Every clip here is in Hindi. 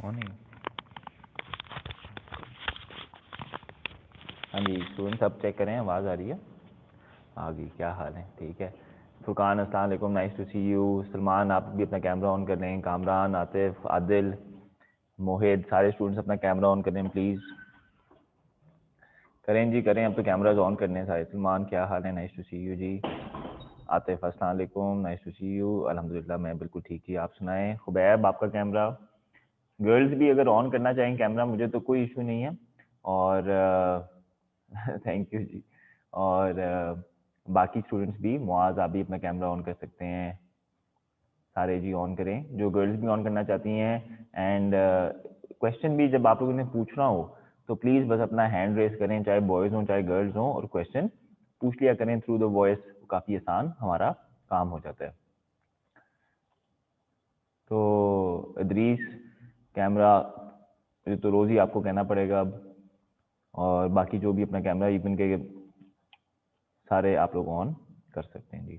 मॉर्निंग। हाँ जी स्टूडेंट्स, अब चेक करें आवाज़ आ रही है? आ गई, क्या हाल है? ठीक है। फुरकान अस्सलाम वालेकुम, nice to see you. Salman आप भी अपना कैमरा ऑन कर लें। कामरान, आतिफ, आदिल, मोहित, सारे स्टूडेंट्स अपना कैमरा ऑन कर लें प्लीज़। करें जी करें, अब तो कैमराज ऑन करने हैं सारे। सलमान क्या हाल है? नाइस टू सी यू जी। आतिफ अस्सलाम वालेकुम, नाइस टू सी यू। अल्हम्दुलिल्लाह मैं बिल्कुल ठीक ही, आप सुनाएं। खुबैब आपका कैमरा, गर्ल्स भी अगर ऑन करना चाहें कैमरा मुझे तो कोई इशू नहीं है। और थैंक यू जी। और बाकी स्टूडेंट्स भी, मुआज आप भी अपना कैमरा ऑन कर सकते हैं। सारे जी ऑन करें, जो गर्ल्स भी ऑन करना चाहती हैं। एंड क्वेश्चन भी जब आप लोगों ने पूछना हो तो प्लीज़ बस अपना हैंड रेस करें, चाहे बॉयज़ हों चाहे गर्ल्स हों, और क्वेश्चन पूछ लिया करें थ्रू द वॉइस। काफ़ी आसान हमारा काम हो जाता है। तो इदरीस कैमरा तो रोज़ ही आपको कहना पड़ेगा अब, और बाकी जो भी अपना कैमरा इवन के सारे आप लोग ऑन कर सकते हैं जी।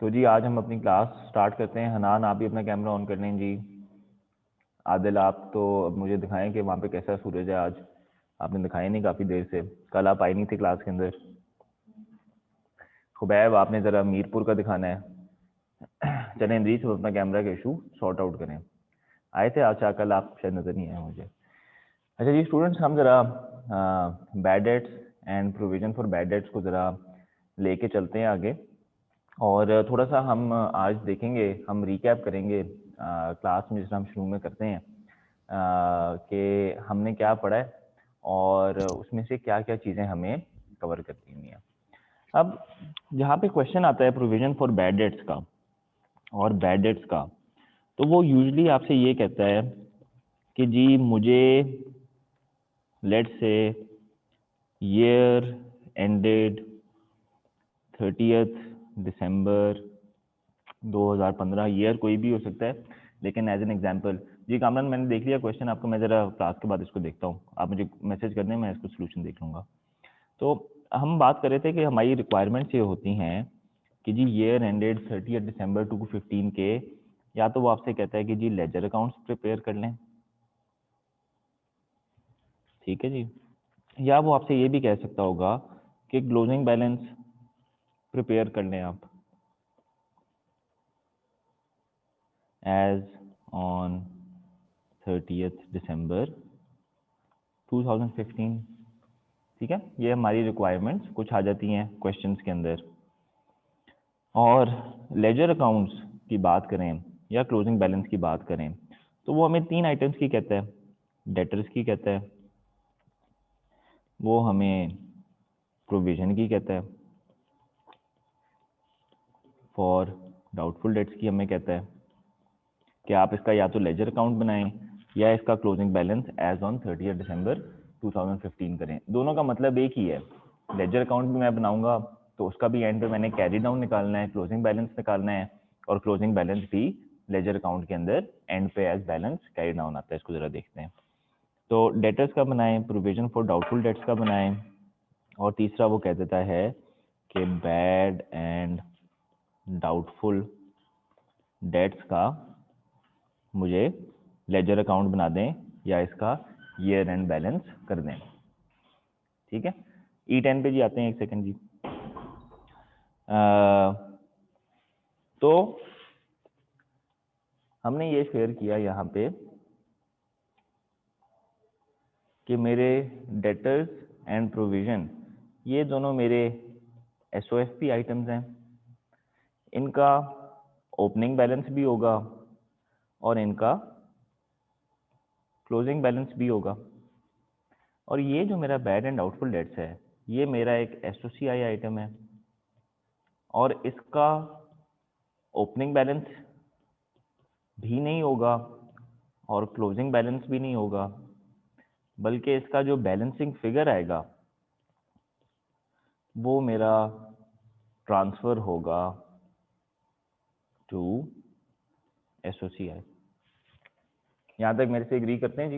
तो जी आज हम अपनी क्लास स्टार्ट करते हैं। हनान आप भी अपना कैमरा ऑन कर लें जी। आदिल आप तो अब मुझे दिखाएं कि वहाँ पे कैसा सूरज है आज। आपने दिखाया नहीं काफ़ी देर से, कल आप आई नहीं थी क्लास के अंदर। खुबैब आपने ज़रा मीरपुर का दिखाना है। चलें इंद्रीस, हम अपना कैमरा का इशू सॉर्ट आउट करें। आए थे अच्छा, कल आप शायद नज़र नहीं आए मुझे। अच्छा जी स्टूडेंट्स, हम ज़रा bad debts and provision for bad debts को ज़रा लेके चलते हैं आगे। और थोड़ा सा हम आज देखेंगे, हम रिकैप करेंगे क्लास में, जिस हम शुरू में करते हैं कि हमने क्या पढ़ा है और उसमें से क्या क्या चीज़ें हमें कवर करनी हुई हैं। अब जहाँ पे क्वेश्चन आता है प्रोविज़न फॉर बैड डेट्स का और बैड डेट्स का, तो वो यूजली आपसे ये कहता है कि जी मुझे let's say year ended 30th December 2015, year कोई भी हो सकता है, लेकिन एज एन एग्जांपल जी। कामरान मैंने देख लिया क्वेश्चन आपका, मैं ज़रा क्लास के बाद इसको देखता हूँ, आप मुझे मैसेज कर दें, मैं इसको सोल्यूशन देख लूँगा। तो हम बात कर रहे थे कि हमारी रिक्वायरमेंट्स ये होती हैं कि जी ईयर एंडेड 30th दिसंबर 2015 के, या तो वो आपसे कहता है कि जी लेजर अकाउंट्स प्रिपेयर कर लें, ठीक है जी, या वो आपसे ये भी कह सकता होगा कि क्लोजिंग बैलेंस प्रिपेयर कर लें आप एज ऑन 30th दिसंबर 2015, ठीक है। ये हमारी रिक्वायरमेंट्स कुछ आ जाती हैं क्वेश्चंस के अंदर। और लेजर अकाउंट्स की बात करें या क्लोजिंग बैलेंस की बात करें तो वो हमें 3 आइटम्स की कहता है। डेटर्स की कहता है, वो हमें प्रोविजन की कहता है, फॉर डाउटफुल डेट्स की हमें कहता है कि आप इसका या तो लेजर अकाउंट बनाएं या इसका closing balance as on 30th December 2015 करें। दोनों का मतलब एक ही है। लेजर अकाउंट भी मैं बनाऊंगा तो उसका भी एंड पे मैंने कैरी डाउन निकालना है, क्लोजिंग बैलेंस निकालना है, और क्लोजिंग बैलेंस भी लेजर अकाउंट के अंदर एंड पे एज बैलेंस कैरी डाउन आता है। इसको जरा देखते हैं। तो डेटर्स का बनाएं, प्रोविजन फॉर डाउटफुल डेट्स का बनाएं, और तीसरा वो कह देता है कि बैड एंड डाउटफुल डेट्स का मुझे लेजर अकाउंट बना दें या इसका ईयर एंड बैलेंस कर दें, ठीक है। E10 पे जी आते हैं, एक सेकंड जी। तो हमने ये शेयर किया यहाँ पे कि मेरे डेटर्स एंड प्रोविजन, ये दोनों मेरे SOFP आइटम्स हैं। इनका ओपनिंग बैलेंस भी होगा और इनका क्लोजिंग बैलेंस भी होगा। और ये जो मेरा बैड एंड डाउटफुल डेट्स है, ये मेरा एक SOCI आइटम है, और इसका ओपनिंग बैलेंस भी नहीं होगा और क्लोजिंग बैलेंस भी नहीं होगा, बल्कि इसका जो बैलेंसिंग फिगर आएगा वो मेरा ट्रांसफर होगा टू SOCI। यहाँ तक मेरे से एग्री करते हैं जी?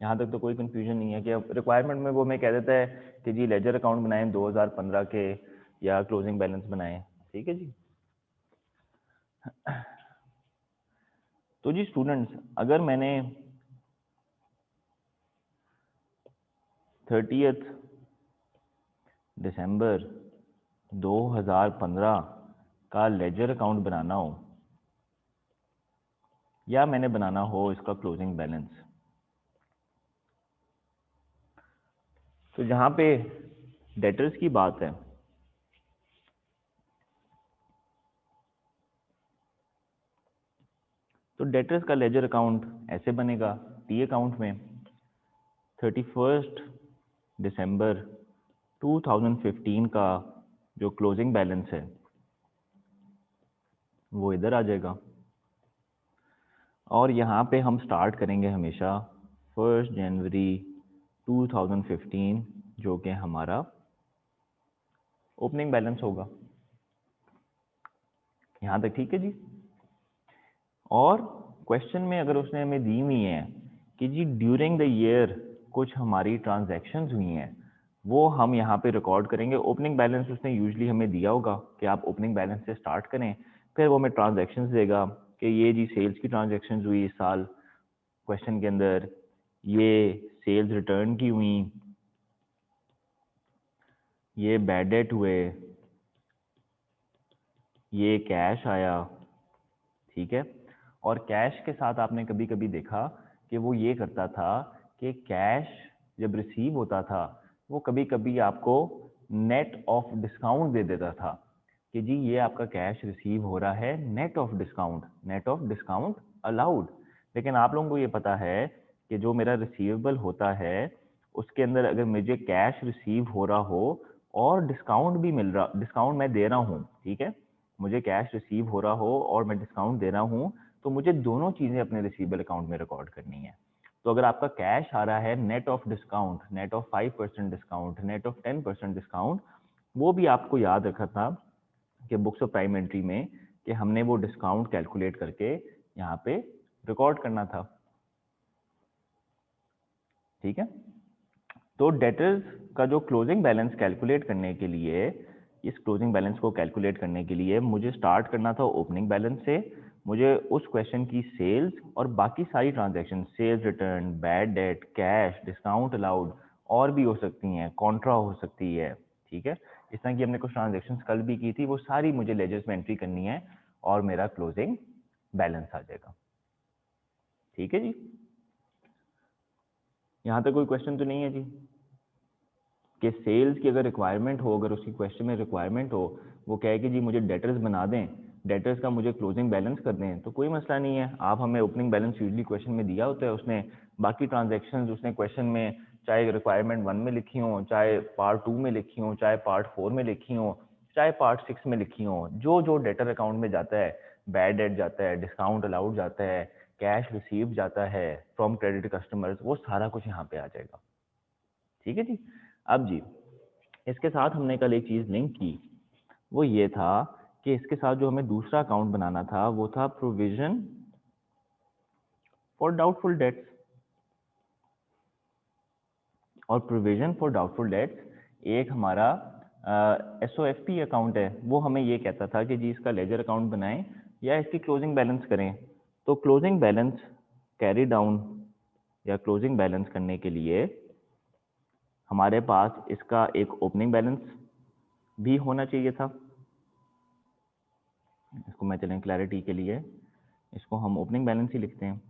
यहाँ तक तो कोई कंफ्यूजन नहीं है कि अब रिक्वायरमेंट में वो मैं कह देता है कि जी लेजर अकाउंट बनाएं 2015 के या क्लोजिंग बैलेंस बनाएं, ठीक है जी। तो जी स्टूडेंट्स, अगर मैंने 30 दिसंबर 2015 का लेजर अकाउंट बनाना हो या मैंने बनाना हो इसका क्लोजिंग बैलेंस, तो जहां पे डेटर्स की बात है तो डेटर्स का लेजर अकाउंट ऐसे बनेगा, टी अकाउंट में 31 दिसंबर 2015 का जो क्लोजिंग बैलेंस है वो इधर आ जाएगा, और यहाँ पे हम स्टार्ट करेंगे हमेशा 1 जनवरी 2015 जो कि हमारा ओपनिंग बैलेंस होगा। यहाँ तक ठीक है जी। और क्वेश्चन में अगर उसने हमें दी हुई है कि जी ड्यूरिंग द ईयर कुछ हमारी ट्रांजैक्शंस हुई हैं, वो हम यहाँ पे रिकॉर्ड करेंगे। ओपनिंग बैलेंस उसने यूजुअली हमें दिया होगा कि आप ओपनिंग बैलेंस से स्टार्ट करें, फिर वो हमें ट्रांजैक्शंस देगा कि ये जी सेल्स की ट्रांजैक्शंस हुई इस साल क्वेश्चन के अंदर, ये सेल्स रिटर्न की हुई, ये बैड डेट हुए, ये कैश आया, ठीक है। और कैश के साथ आपने कभी कभी देखा कि वो ये करता था कि कैश जब रिसीव होता था वो कभी कभी आपको नेट ऑफ डिस्काउंट दे देता था कि जी ये आपका कैश रिसीव हो रहा है net of discount, net of discount allowed. लेकिन आप लोगों को ये पता है कि जो मेरा रिसीवेबल होता है उसके अंदर अगर मुझे कैश रिसीव हो रहा हो और डिस्काउंट भी मिल रहा, डिस्काउंट मैं दे रहा हूँ, ठीक है, मुझे कैश रिसीव हो रहा हो और मैं डिस्काउंट दे रहा हूँ, तो मुझे दोनों चीजें अपने रिसीवेबल अकाउंट में रिकॉर्ड करनी है। तो अगर आपका कैश आ रहा है net of discount, net of 5% discount, net of 10% discount, वो भी आपको याद रखा था कि बुक्स ऑफ प्राइम एंट्री में कि हमने वो डिस्काउंट कैलकुलेट करके यहाँ पे रिकॉर्ड करना था, ठीक है। तो डेटर्स का जो क्लोजिंग बैलेंस कैलकुलेट करने के लिए, इस क्लोजिंग बैलेंस को कैलकुलेट करने के लिए मुझे स्टार्ट करना था ओपनिंग बैलेंस से। मुझे उस क्वेश्चन की सेल्स और बाकी सारी transaction, sales return, bad debt, cash, discount allowed, और भी हो सकती हैं, कॉन्ट्रा हो सकती है, ठीक है। इस तरह की हमने कुछ ट्रांजेक्शन कल भी की थी, वो सारी मुझे लेजर्स में एंट्री करनी है और मेरा क्लोजिंग बैलेंस आ जाएगा, ठीक है जी। यहाँ तक कोई क्वेश्चन तो नहीं है जी कि सेल्स की अगर रिक्वायरमेंट हो, अगर उसकी क्वेश्चन में रिक्वायरमेंट हो, वो कहे कि जी मुझे डेटर्स बना दें, डेटर्स का मुझे क्लोजिंग बैलेंस कर दें, तो कोई मसला नहीं है। आप हमें ओपनिंग बैलेंस यूजली क्वेश्चन में दिया होता है, उसने बाकी ट्रांजेक्शन उसने क्वेश्चन में चाहे रिक्वायरमेंट 1 में लिखी हो, चाहे पार्ट 2 में लिखी हो, चाहे पार्ट 4 में लिखी हो, चाहे पार्ट 6 में लिखी हो, जो जो डेटर अकाउंट में जाता है, बैड डेट जाता है, डिस्काउंट अलाउड जाता है, कैश रिसीव जाता है फ्रॉम क्रेडिट कस्टमर्स, वो सारा कुछ यहाँ पे आ जाएगा, ठीक है जी। अब जी इसके साथ हमने कल एक चीज लिंक की, वो ये था कि इसके साथ जो हमें दूसरा अकाउंट बनाना था वो था प्रोविजन फॉर डाउटफुल डेट्स। और प्रोविजन फॉर डाउटफुल डेट्स एक हमारा SOFP अकाउंट है, वो हमें ये कहता था कि जी इसका लेजर अकाउंट बनाएं या इसकी क्लोजिंग बैलेंस करें। तो क्लोजिंग बैलेंस कैरी डाउन या क्लोजिंग बैलेंस करने के लिए हमारे पास इसका एक ओपनिंग बैलेंस भी होना चाहिए था। इसको मैं चलें क्लैरिटी के लिए इसको हम ओपनिंग बैलेंस ही लिखते हैं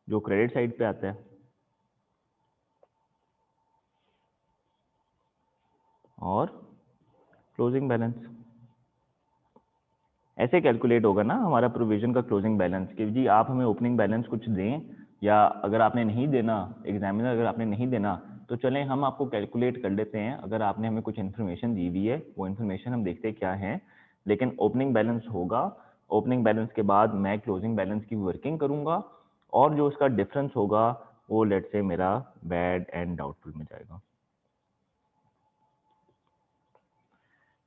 जो क्रेडिट साइड पे आता है, और क्लोजिंग बैलेंस ऐसे कैलकुलेट होगा ना हमारा प्रोविजन का क्लोजिंग बैलेंस कि जी आप हमें ओपनिंग बैलेंस कुछ दें, या अगर आपने नहीं देना, एग्जामिनर अगर आपने नहीं देना, तो चलें हम आपको कैलकुलेट कर लेते हैं। अगर आपने हमें कुछ इन्फॉर्मेशन दी हुई है, वो इन्फॉर्मेशन हम देखते क्या है, लेकिन ओपनिंग बैलेंस होगा। ओपनिंग बैलेंस के बाद मैं क्लोजिंग बैलेंस की वर्किंग करूंगा, और जो उसका डिफरेंस होगा वो लेट से मेरा बैड एंड डाउटफुल में जाएगा,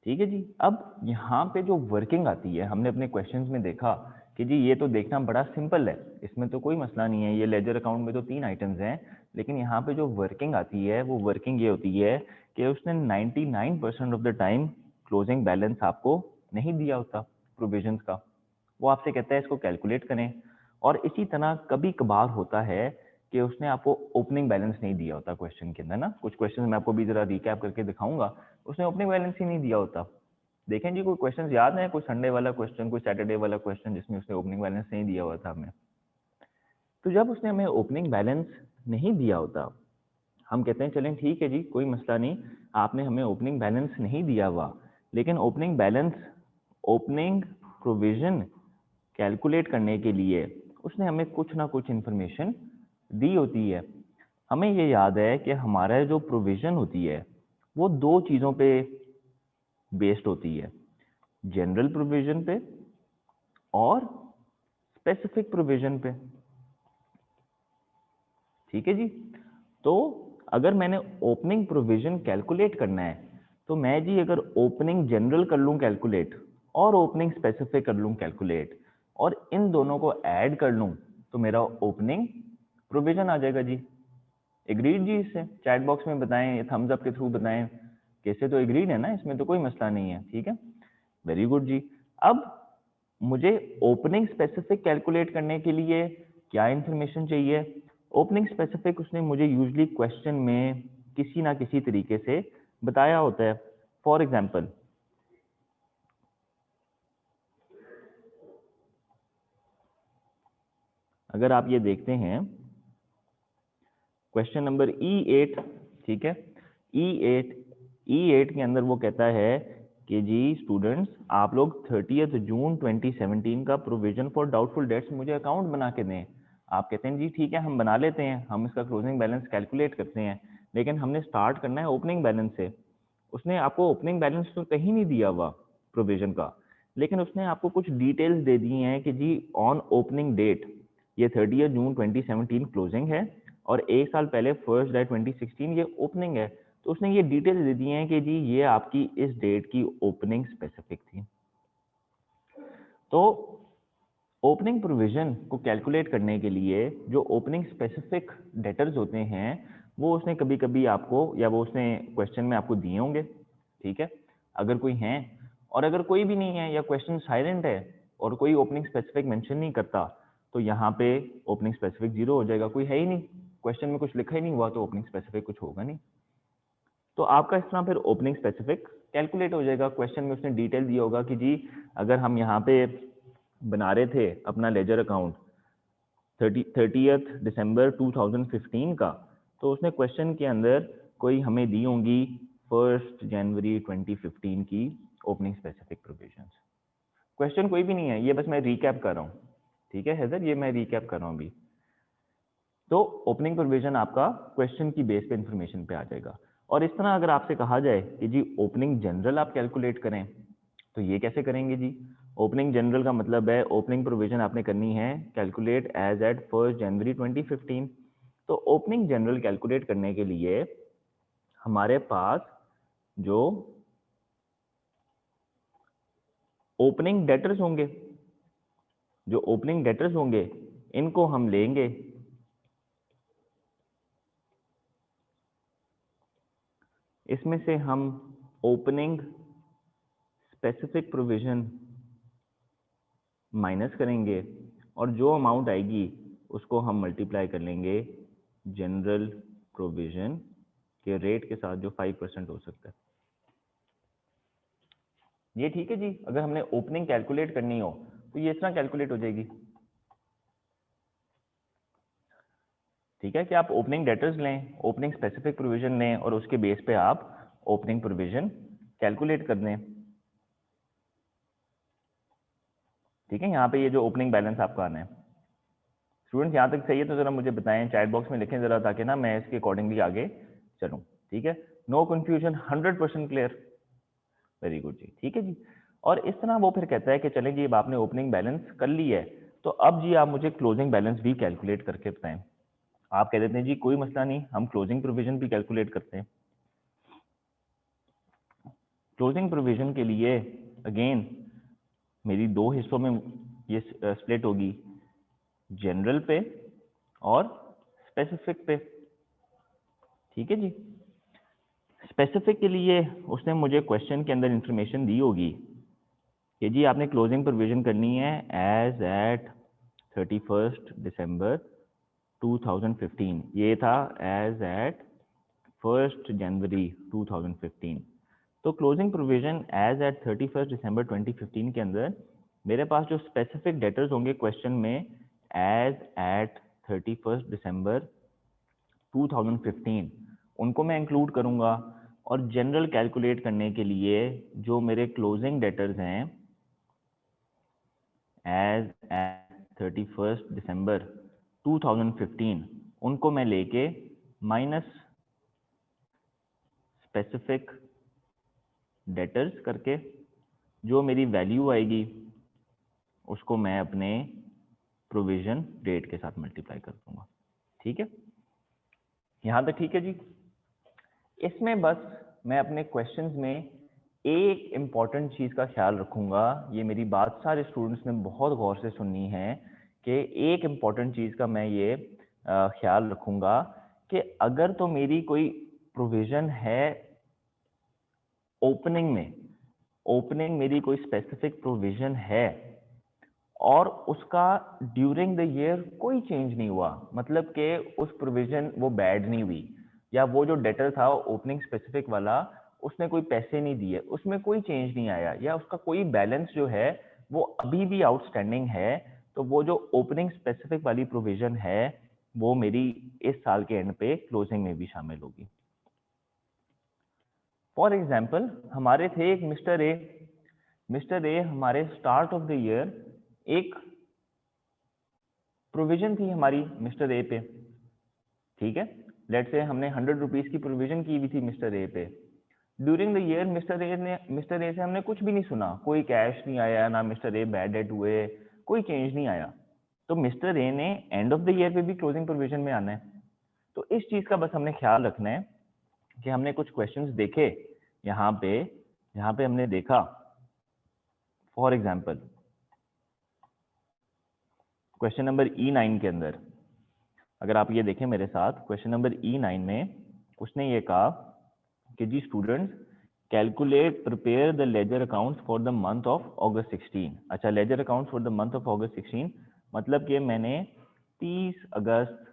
ठीक है जी। अब यहाँ पे जो वर्किंग आती है, हमने अपने क्वेश्चंस में देखा कि जी ये तो देखना बड़ा सिंपल है, इसमें तो कोई मसला नहीं है, ये लेजर अकाउंट में तो 3 आइटम्स हैं, लेकिन यहाँ पे जो वर्किंग आती है वो वर्किंग ये होती है कि उसने 99% of the time closing balance आपको नहीं दिया होता प्रोविजंस का, वो आपसे कहता है इसको कैलकुलेट करें। और इसी तरह कभी कभार होता है कि उसने आपको ओपनिंग बैलेंस नहीं दिया होता क्वेश्चन के अंदर ना, कुछ क्वेश्चन मैं आपको भी जरा रिकैप करके दिखाऊंगा, उसने ओपनिंग बैलेंस ही नहीं दिया होता। देखें जी, कोई क्वेश्चन याद है, कोई संडे वाला क्वेश्चन, कोई सैटरडे वाला क्वेश्चन जिसमें उसने ओपनिंग बैलेंस नहीं दिया हुआ था हमें। तो जब उसने हमें ओपनिंग बैलेंस नहीं दिया होता, हम कहते हैं चलें ठीक है जी, कोई मसला नहीं, आपने हमें ओपनिंग बैलेंस नहीं दिया हुआ, लेकिन opening balance, opening provision calculate करने के लिए उसने हमें कुछ ना कुछ इंफॉर्मेशन दी होती है। हमें ये याद है कि हमारा जो प्रोविजन होती है वो दो चीज़ों पे बेस्ड होती है, जनरल प्रोविजन पे और स्पेसिफिक प्रोविजन पे। ठीक है जी। तो अगर मैंने ओपनिंग प्रोविजन कैलकुलेट करना है तो मैं जी अगर ओपनिंग जनरल कर लूँ कैलकुलेट और ओपनिंग स्पेसिफिक कर लूँ कैलकुलेट और इन दोनों को ऐड कर लूँ तो मेरा ओपनिंग प्रोविजन आ जाएगा जी। एग्रीड जी? इससे चैट बॉक्स में बताएं, थम्स अप के थ्रू बताएं, कैसे तो एग्रीड है ना, इसमें तो कोई मसला नहीं है। ठीक है, वेरी गुड जी। अब मुझे ओपनिंग स्पेसिफिक कैलकुलेट करने के लिए क्या इंफॉर्मेशन चाहिए? ओपनिंग स्पेसिफिक उसने मुझे यूजली क्वेश्चन में किसी ना किसी तरीके से बताया होता है। फॉर एग्जाम्पल, अगर आप ये देखते हैं क्वेश्चन नंबर E8, ठीक है, E8 के अंदर वो कहता है कि जी स्टूडेंट्स आप लोग 30 जून 2017 का प्रोविजन फॉर डाउटफुल डेट्स मुझे अकाउंट बना के दें। आप कहते हैं जी ठीक है हम बना लेते हैं, हम इसका क्लोजिंग बैलेंस कैलकुलेट करते हैं, लेकिन हमने स्टार्ट करना है ओपनिंग बैलेंस से। उसने आपको ओपनिंग बैलेंस तो कहीं नहीं दिया हुआ प्रोविजन का, लेकिन उसने आपको कुछ डिटेल्स दे दी हैं कि जी ऑन ओपनिंग डेट ये 30 जून 2017 क्लोजिंग है और एक साल पहले 1 जुलाई 2016 ये ओपनिंग है। तो उसने ये डिटेल्स दे दी हैं कि जी ये आपकी इस डेट की ओपनिंग स्पेसिफिक थी। तो ओपनिंग प्रोविजन को कैलकुलेट करने के लिए जो ओपनिंग स्पेसिफिक डेटर्स होते हैं वो उसने कभी कभी आपको, या वो उसने क्वेश्चन में आपको दिए होंगे। ठीक है, अगर कोई हैं, और अगर कोई भी नहीं है या क्वेश्चन साइलेंट है और कोई ओपनिंग स्पेसिफिक मेंशन नहीं करता तो यहाँ पे ओपनिंग स्पेसिफिक 0 हो जाएगा। कोई है ही नहीं, क्वेश्चन में कुछ लिखा ही नहीं हुआ तो ओपनिंग स्पेसिफिक कुछ होगा नहीं। तो आपका इस तरह फिर ओपनिंग स्पेसिफिक कैलकुलेट हो जाएगा। क्वेश्चन में उसने डिटेल दिया होगा कि जी अगर हम यहाँ पे बना रहे थे अपना लेजर अकाउंट 30 दिसंबर 2015 का, तो उसने क्वेश्चन के अंदर कोई हमें दी होंगी 1 जनवरी 2015 की ओपनिंग स्पेसिफिक प्रोविजंस। क्वेश्चन कोई भी नहीं है, ये बस मैं रिकैप कर रहा हूँ। ठीक है हैदर, ये मैं रिकैप कर रहा हूँ अभी। तो ओपनिंग प्रोविजन आपका क्वेश्चन की बेस पे इंफॉर्मेशन पे आ जाएगा। और इस तरह अगर आपसे कहा जाए कि जी ओपनिंग जनरल आप कैलकुलेट करें तो ये कैसे करेंगे जी? ओपनिंग जनरल का मतलब है ओपनिंग प्रोविजन आपने करनी है कैलकुलेट एज एट 1 जनवरी 2015। तो ओपनिंग जनरल कैलकुलेट करने के लिए हमारे पास जो ओपनिंग डेटर्स होंगे, जो ओपनिंग डेटर्स होंगे इनको हम लेंगे, इसमें से हम ओपनिंग स्पेसिफिक प्रोविजन माइनस करेंगे और जो अमाउंट आएगी उसको हम मल्टीप्लाई कर लेंगे जनरल प्रोविजन के रेट के साथ जो 5% हो सकता है। ये ठीक है जी, अगर हमने ओपनिंग कैलकुलेट करनी हो तो ये इस तरह कैलकुलेट हो जाएगी। ठीक है कि आप ओपनिंग डेटर्स लें, ओपनिंग स्पेसिफिक प्रोविजन लें और उसके बेस पे आप ओपनिंग प्रोविजन कैलकुलेट कर दें। ठीक है, यहाँ पे ये जो ओपनिंग बैलेंस आपका आना है। स्टूडेंट्स यहाँ तक सही है तो जरा मुझे बताएं, चैट बॉक्स में लिखें जरा, ताकि ना मैं इसके अकॉर्डिंगली आगे चलूँ। ठीक है, no confusion, 100% clear, very good जी। ठीक है जी, और इस तरह वो फिर कहता है कि चलें जी अब आपने ओपनिंग बैलेंस कर ली है तो अब जी आप मुझे क्लोजिंग बैलेंस भी कैलकुलेट करके बताएं। आप कह देते हैं जी कोई मसला नहीं, हम क्लोजिंग प्रोविजन भी कैलकुलेट करते हैं। क्लोजिंग प्रोविजन के लिए अगेन मेरी दो हिस्सों में ये स्प्लिट होगी, जनरल पे और स्पेसिफिक पे। ठीक है जी, स्पेसिफिक के लिए उसने मुझे क्वेश्चन के अंदर इंफॉर्मेशन दी होगी कि जी आपने क्लोजिंग प्रोविजन करनी है एज एट 31 दिसंबर 2015, ये था एज एट 1 जनवरी 2015। तो क्लोजिंग प्रोविजन एज एट 31 दिसंबर 2015 के अंदर मेरे पास जो स्पेसिफिक डेटर्स होंगे क्वेश्चन में एज एट 31 दिसंबर 2015, उनको मैं इंक्लूड करूंगा। और जनरल कैलकुलेट करने के लिए जो मेरे क्लोजिंग डेटर्स हैं एज एट 31 दिसंबर 2015, उनको मैं लेके माइनस स्पेसिफिक डेटर्स करके जो मेरी वैल्यू आएगी उसको मैं अपने प्रोविजन रेट के साथ मल्टीप्लाई कर दूंगा। ठीक है, यहां तक ठीक है जी। इसमें बस मैं अपने क्वेश्चंस में एक इम्पॉर्टेंट चीज का ख्याल रखूंगा, ये मेरी बात सारे स्टूडेंट्स ने बहुत गौर से सुननी है कि एक इम्पॉर्टेंट चीज का मैं ये ख्याल रखूंगा कि अगर तो मेरी कोई प्रोविजन है ओपनिंग मेरी कोई स्पेसिफिक प्रोविजन है और उसका ड्यूरिंग द ईयर कोई चेंज नहीं हुआ, मतलब कि उस प्रोविजन वो बैड नहीं हुई, या वो जो डेटर था ओपनिंग स्पेसिफिक वाला उसने कोई पैसे नहीं दिए, उसमें कोई चेंज नहीं आया, या उसका कोई बैलेंस जो है वो अभी भी आउटस्टैंडिंग है, तो वो जो ओपनिंग स्पेसिफिक वाली प्रोविजन है वो मेरी इस साल के एंड पे क्लोजिंग में भी शामिल होगी। फॉर एग्जाम्पल हमारे थे एक मिस्टर ए हमारे स्टार्ट ऑफ द ईयर एक प्रोविजन थी हमारी मिस्टर ए पे। ठीक है, लेट से हमने 100 रुपीज की प्रोविजन की हुई थी मिस्टर ए पे। During the year mister A से हमने कुछ भी नहीं सुना, कोई कैश नहीं आया, ना मिस्टर ए बैड डेट हुए, कोई चेंज नहीं आया। तो मिस्टर ए ने एंड ऑफ द ईयर पे भी क्लोजिंग प्रोविजन में आना है। तो इस चीज का बस हमने ख्याल रखना है कि हमने कुछ क्वेश्चंस देखे यहाँ पे हमने देखा for example question number E9 के अंदर, अगर आप ये देखें मेरे साथ, क्वेश्चन नंबर E9 में उसने ये कहा कि जी students calculate prepare the ledger accounts for the month of August 16। अच्छा, ledger accounts for the month of August 16 मतलब कि मैंने 30 अगस्त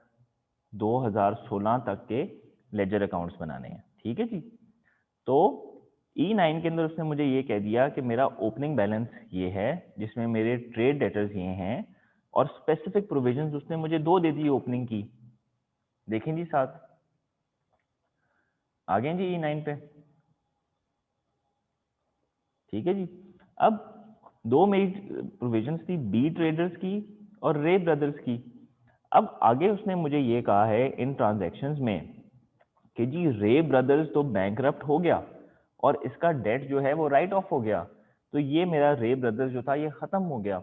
2016 तक के लेजर अकाउंट्स बनाने हैं। ठीक है जी, तो E9 के अंदर उसने मुझे ये कह दिया कि मेरा ओपनिंग बैलेंस ये है जिसमें मेरे ट्रेड डेटर्स ये हैं, और स्पेसिफिक प्रोविजंस उसने मुझे दो दे दी ओपनिंग की। देखें जी साथ, आ गए जी E9 पे। ठीक है जी, अब दो मेरी प्रोविजंस थी बी ट्रेडर्स की और रे ब्रदर्स की। अब आगे उसने मुझे ये कहा है इन ट्रांजैक्शंस में कि जी रे ब्रदर्स तो बैंकरप्ट हो गया और इसका डेट जो है वो राइट ऑफ हो गया, तो ये मेरा रे ब्रदर्स जो था ये खत्म हो गया।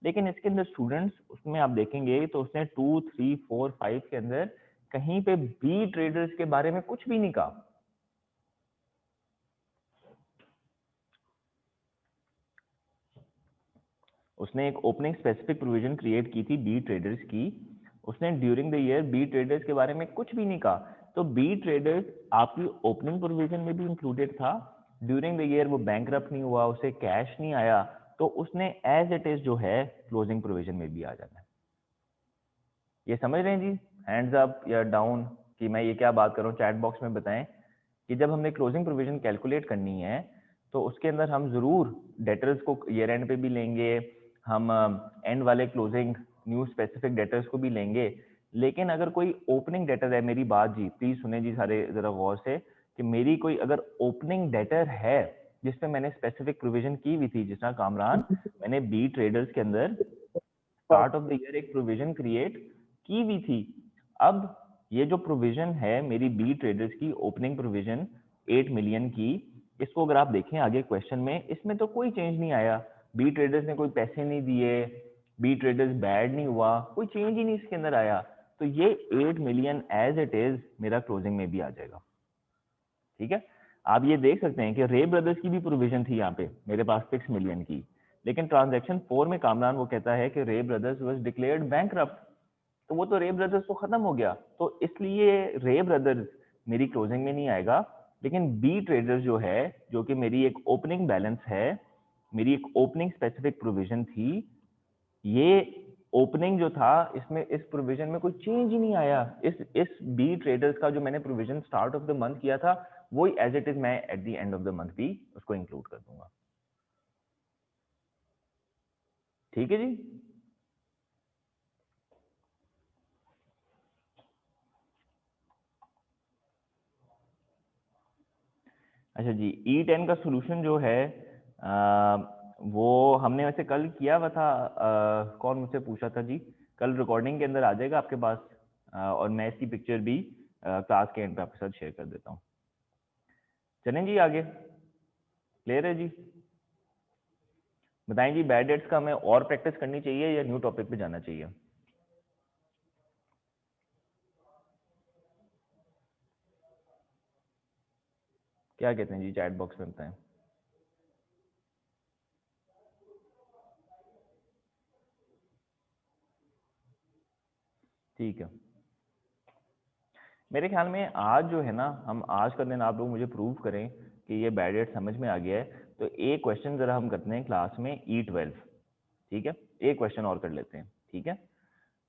लेकिन इसके अंदर स्टूडेंट्स उसमें आप देखेंगे तो उसने 2, 3, 4, 5 के अंदर कहीं पे बी ट्रेडर्स के बारे में कुछ भी नहीं कहा। उसने एक ओपनिंग स्पेसिफिक प्रोविजन क्रिएट की थी बी ट्रेडर्स की, उसने during the year B traders के बारे में कुछ भी नहीं कहा। तो बी ट्रेडर्स आपकी ओपनिंग प्रोविजन में भी इंक्लूडेड था, ड्यूरिंग द ईयर वो बैंकरप्ट नहीं हुआ, उसे कैश नहीं आया, तो उसने एज इट इज जो है क्लोजिंग प्रोविजन में भी आ जाना है। ये समझ रहे हैं जी? हैंड्स अप या डाउन कि मैं ये क्या बात कर रहा हूँ, चैट बॉक्स में बताएं कि जब हमने क्लोजिंग प्रोविजन कैलकुलेट करनी है तो उसके अंदर हम जरूर डेटर्स को ईयर एंड पे भी लेंगे, हम एंड वाले क्लोजिंग न्यू स्पेसिफिक डेटर्स को भी लेंगे। लेकिन अगर कोई ओपनिंग डेटर है, मेरी बात जी प्लीज सुने जी सारे जरा गौर से, कि मेरी कोई अगर ओपनिंग डेटर है जिसमें मैंने स्पेसिफिक प्रोविजन की हुई थी, जिस तरह कामरान मैंने बी ट्रेडर्स के अंदर स्टार्ट ऑफ द ईयर एक प्रोविजन क्रिएट की हुई थी। अब ये जो प्रोविजन है मेरी बी ट्रेडर्स की ओपनिंग प्रोविजन 8 मिलियन की, इसको अगर आप देखें आगे क्वेश्चन में, इसमें तो कोई चेंज नहीं आया, बी ट्रेडर्स ने कोई पैसे नहीं दिए, बी ट्रेडर्स बैड नहीं हुआ, कोई चेंज ही नहीं इसके अंदर आया, तो ये 8 मिलियन एज इट इज मेरा क्लोजिंग में भी आ जाएगा। ठीक है, आप ये देख सकते हैं कि रे ब्रदर्स की भी प्रोविजन थी यहाँ पे मेरे पास 6 मिलियन की, लेकिन ट्रांजैक्शन 4 में कामरान वो कहता है कि रे ब्रदर्स वाज डिक्लेयर्ड बैंकरप्ट, तो वो तो रे ब्रदर्स तो खत्म हो गया, तो इसलिए रे ब्रदर्स मेरी क्लोजिंग में नहीं आएगा। लेकिन बी ट्रेडर्स जो है, जो कि मेरी एक ओपनिंग बैलेंस है, मेरी एक ओपनिंग स्पेसिफिक प्रोविजन थी, ये ओपनिंग जो था इसमें इस प्रोविजन में कोई चेंज ही नहीं आया। इस बी ट्रेडर्स का जो मैंने provision start of the month किया था वही एज इट इज मैं at the end of the month भी उसको इंक्लूड कर दूंगा। ठीक है जी। अच्छा जी, E10 का सॉल्यूशन जो है वो हमने वैसे कल किया हुआ था। कौन मुझसे पूछा था जी? कल रिकॉर्डिंग के अंदर आ जाएगा आपके पास, और मैं इसकी पिक्चर भी क्लास के एंड पे आपके साथ शेयर कर देता हूँ। चलें जी आगे, क्लियर है जी? बताएं जी, बैड डेट्स का हमें और प्रैक्टिस करनी चाहिए या न्यू टॉपिक पे जाना चाहिए? क्या कहते हैं जी, चैट बॉक्स में बताएं। ठीक है, मेरे ख्याल में आज जो है ना, हम आज का दिन आप लोग मुझे प्रूव करें कि ये बैड डेट समझ में आ गया है, तो एक क्वेश्चन जरा हम करते हैं क्लास में E12। ठीक है, एक क्वेश्चन और कर लेते हैं। ठीक है,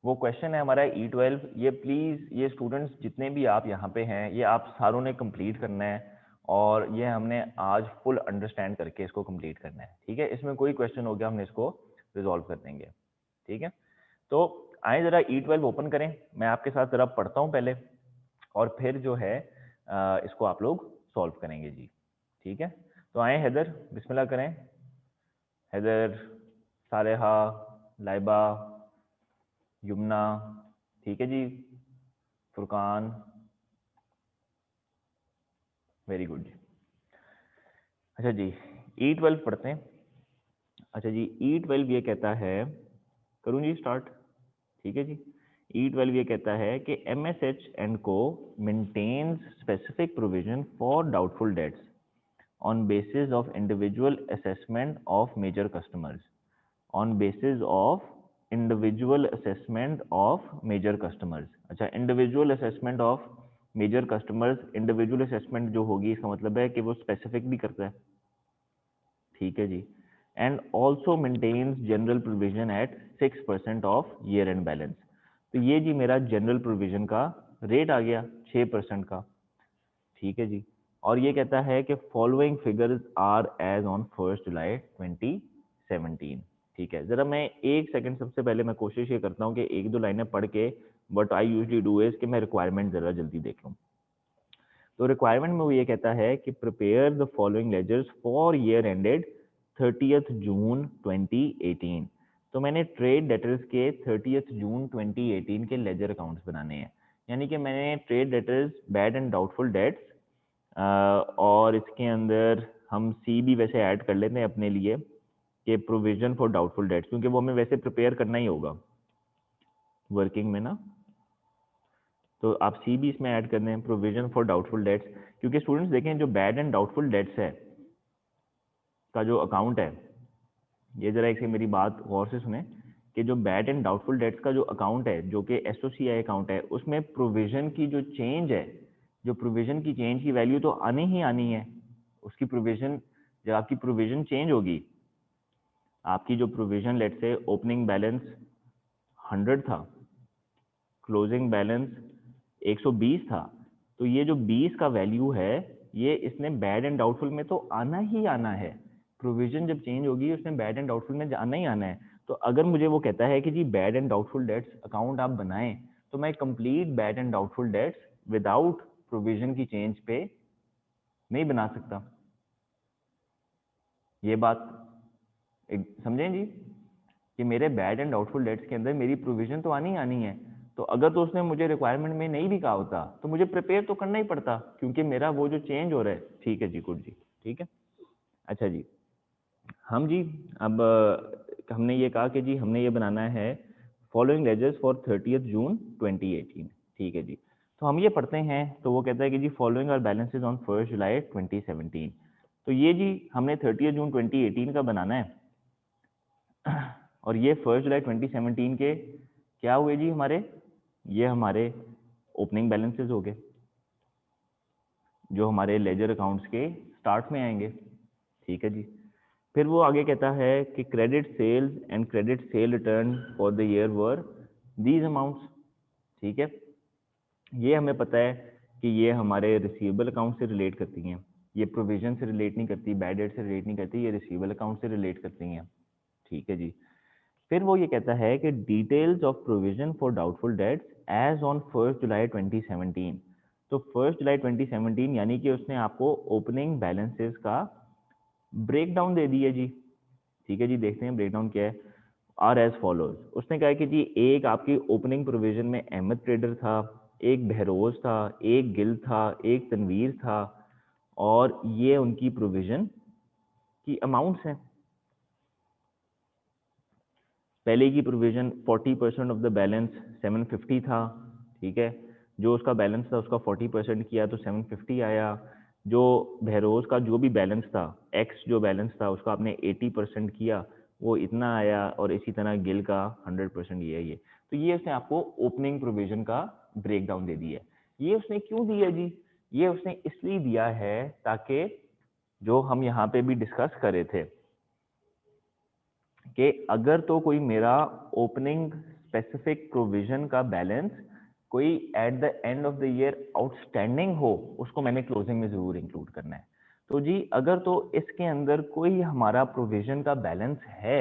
वो क्वेश्चन है हमारा E12। ये प्लीज ये स्टूडेंट्स जितने भी आप यहाँ पे हैं, ये आप सारों ने कंप्लीट करना है, और ये हमने आज फुल अंडरस्टैंड करके इसको कंप्लीट करना है। ठीक है, इसमें कोई क्वेश्चन हो गया हमने इसको रिजॉल्व कर देंगे। ठीक है, तो आए जरा E12 ओपन करें, मैं आपके साथ जरा पढ़ता हूँ पहले, और फिर जो है इसको आप लोग सॉल्व करेंगे जी। ठीक है, तो आए हैदर, बिस्मिल्लाह करें। हैदर, सालेहा, लाइबा, युमना, ठीक है जी, फुरकान, वेरी गुड जी। अच्छा जी, E12 पढ़ते हैं। अच्छा जी, E12 ये कहता है, करूँ जी स्टार्ट? ठीक है जी, E12 ये कहता है कि MSH एंड को maintains specific provision for doubtful debts on basis of individual assessment of major customers, on basis of individual assessment of major customers। अच्छा, individual assessment of major customers, individual assessment जो होगी इसका मतलब है कि वो specific भी करता है। ठीक है जी, and also maintains general provision at 6% of year end balance। तो ये जी मेरा जनरल प्रोविजन का रेट आ गया 6% का। ठीक है जी, और ये कहता है कि following figures are as on 1 जुलाई 2017। ठीक है, जरा मैं एक सेकंड, सबसे पहले मैं कोशिश ये करता हूँ कि एक दो लाइनें पढ़ के, but I usually do is कि मैं रिक्वायरमेंट जरा जल्दी देख लूँ। तो रिक्वायरमेंट में वो ये कहता है कि prepare the following ledgers for year ended 30th June 2018। तो मैंने ट्रेड डेटर्स के 30th जून 2018 के लेजर अकाउंट्स बनाने हैं, यानी कि मैंने trade debtors, bad and doubtful dates, और इसके अंदर हम सी भी वैसे ऐड कर लेते हैं अपने लिए कि प्रोविजन फॉर डाउटफुल डेट्स, क्योंकि वो हमें वैसे प्रिपेयर करना ही होगा वर्किंग में ना, तो आप सी भी इसमें ऐड कर दें, प्रोविजन फॉर डाउटफुल डेट्स। क्योंकि स्टूडेंट्स देखें, जो बैड एंड डाउटफुल डेट्स है का जो अकाउंट है, ये जरा एक से मेरी बात गौर से सुने, कि जो बैड एंड डाउटफुल डेट्स का जो अकाउंट है, जो कि एसओसीआई अकाउंट है, उसमें प्रोविजन की जो चेंज है, जो प्रोविजन की चेंज की वैल्यू तो आनी ही आनी है। उसकी प्रोविजन, जब आपकी प्रोविजन चेंज होगी, आपकी जो प्रोविजन लेट से ओपनिंग बैलेंस 100 था, क्लोजिंग बैलेंस 120 था, तो ये जो 20 का वैल्यू है, ये इसने बैड एंड डाउटफुल में तो आना ही आना है। प्रोविजन जब चेंज होगी उसने बैड एंड डाउटफुल में आना ही आना है। तो अगर मुझे वो कहता है कि जी bad and doubtful debts account आप बनाएं, तो मैं complete bad and doubtful debts without provision की चेंज पे नहीं बना सकता। ये बात समझें जी, कि मेरे बैड एंड डाउटफुल डेट्स के अंदर मेरी प्रोविजन तो आनी ही आनी है। तो अगर तो उसने मुझे रिक्वायरमेंट में नहीं भी कहा होता तो मुझे प्रिपेयर तो करना ही पड़ता, क्योंकि मेरा वो जो चेंज हो रहा है। ठीक है जी, गुड जी, ठीक है। अच्छा जी, हम जी अब हमने ये कहा कि जी हमने ये बनाना है following ledgers for 30th June 2018। ठीक है जी, तो हम ये पढ़ते हैं, तो वो कहता है कि जी फॉलोइंग आर बैलेंसेज ऑन 1 जुलाई 2017। तो ये जी हमने 30th जून 2018 का बनाना है, और ये 1 जुलाई 2017 के क्या हुए जी हमारे, ये हमारे ओपनिंग बैलेंसेस हो गए जो हमारे लेजर अकाउंट्स के स्टार्ट में आएंगे। ठीक है जी, फिर वो आगे कहता है कि credit sales and credit sale return for the year were these amounts. ठीक है, ये हमें पता है कि ये हमारे रिसीवेबल अकाउंट से रिलेट करती हैं, ये प्रोविजन से रिलेट नहीं करती, बैड डेट से रिलेट नहीं करती, ये रिसीवेबल अकाउंट से रिलेट करती हैं। ठीक है जी। फिर वो ये कहता है कि details of provision for doubtful debts as on 1 जुलाई 2017। तो 1 जुलाई 2017 यानी कि उसने आपको ओपनिंग बैलेंसेस का ब्रेक डाउन दे दिया जी। ठीक है जी, देखते हैं ब्रेक डाउन क्या है। आर एज फॉलोज, उसने कहा कि जी एक आपकी ओपनिंग प्रोविजन में अहमद ट्रेडर था, एक बहरोज था, एक गिल था, एक तनवीर था, और ये उनकी प्रोविजन की अमाउंट्स हैं। पहले की प्रोविजन 40% ऑफ द बैलेंस 750 था। ठीक है, जो उसका बैलेंस था उसका 40% किया तो 750 आया। जो बहरोज का जो भी बैलेंस था, एक्स जो बैलेंस था उसका आपने 80% किया, वो इतना आया। और इसी तरह गिल का 100% ये तो ये उसने आपको ओपनिंग प्रोविजन का ब्रेक डाउन दे दिया। ये उसने क्यों दिया जी? ये उसने इसलिए दिया है ताकि जो हम यहाँ पे भी डिस्कस कर रहे थे कि अगर तो कोई मेरा ओपनिंग स्पेसिफिक प्रोविजन का बैलेंस कोई at the end of the year outstanding हो, उसको मैंने क्लोजिंग में जरूर इंक्लूड करना है। तो जी अगर तो इसके अंदर कोई हमारा प्रोविजन का बैलेंस है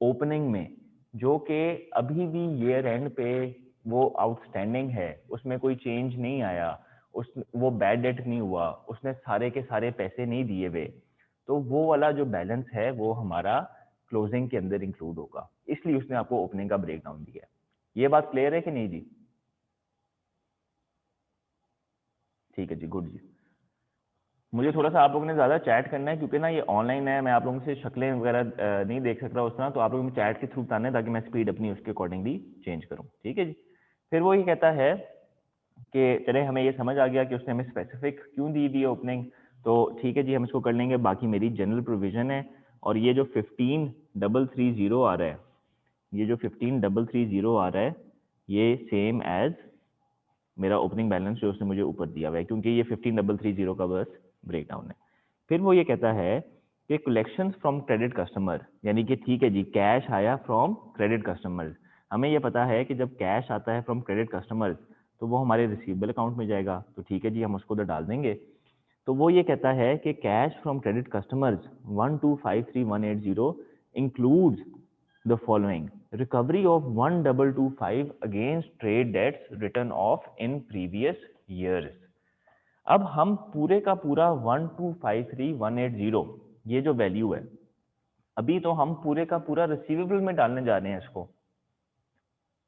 ओपनिंग में जो कि अभी भी ईयर एंड पे वो आउटस्टैंडिंग है, उसमें कोई चेंज नहीं आया, उस वो बैड डेट नहीं हुआ, उसने सारे के सारे पैसे नहीं दिए हुए, तो वो वाला जो बैलेंस है वो हमारा क्लोजिंग के अंदर इंक्लूड होगा। इसलिए उसने आपको ओपनिंग का ब्रेकडाउन दिया है। ये बात क्लियर है कि नहीं जी? ठीक है जी, गुड जी। मुझे थोड़ा सा आप लोगों ने ज़्यादा चैट करना है क्योंकि ना ये ऑनलाइन है, मैं आप लोगों से शक्लें वगैरह नहीं देख सक रहा उस तरह, तो आप लोगों ने चैट के थ्रू बताना है ताकि मैं स्पीड अपनी उसके अकॉर्डिंगली चेंज करूँ। ठीक है जी। फिर वो ये कहता है कि चले हमें ये समझ आ गया कि उसने हमें स्पेसिफिक क्यों दी है ओपनिंग, तो ठीक है जी हम इसको कर लेंगे। बाकी मेरी जनरल प्रोविजन है, और ये जो 15330 आ रहा है, ये जो 15330 आ रहा है, ये सेम एज मेरा ओपनिंग बैलेंस जो उसने मुझे ऊपर दिया हुआ है, क्योंकि ये 15330 का बस ब्रेक डाउन है। फिर वो ये कहता है कि कलेक्शंस फ्रॉम क्रेडिट कस्टमर, यानी कि ठीक है जी कैश आया फ्रॉम क्रेडिट कस्टमर्स। हमें ये पता है कि जब कैश आता है फ्रॉम क्रेडिट कस्टमर्स तो वो हमारे रिसीवेबल अकाउंट में जाएगा, तो ठीक है जी हम उसको उधर डाल देंगे। तो वो ये कहता है कि cash from credit customers 1253180 includes the following: recovery of 1225 against trade debts written off in previous years। अब हम पूरे का पूरा 1253180 ये जो वैल्यू है, अभी तो हम पूरे का पूरा रिसीवेबल में डालने जा रहे हैं इसको,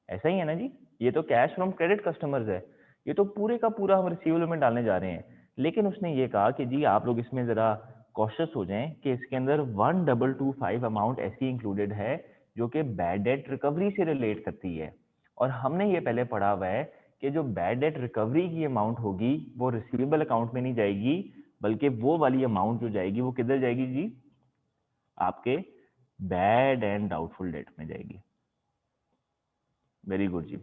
ऐसा ही है ना जी? ये तो कैश फ्रॉम क्रेडिट कस्टमर्स है, ये तो पूरे का पूरा हम रिसीवेबल में डालने जा रहे हैं। लेकिन उसने ये कहा कि जी आप लोग इसमें जरा कॉशियस हो जाएं कि इसके अंदर 1225 अमाउंट ऐसी इंक्लूडेड है जो कि बैड डेट रिकवरी से रिलेट करती है। और हमने ये पहले पढ़ा हुआ है कि जो बैड डेट रिकवरी की अमाउंट होगी वो रिसीवेबल अकाउंट में नहीं जाएगी, बल्कि वो वाली अमाउंट जो जाएगी वो किधर जाएगी जी? आपके बैड एंड डाउटफुल डेट में जाएगी। वेरी गुड जी।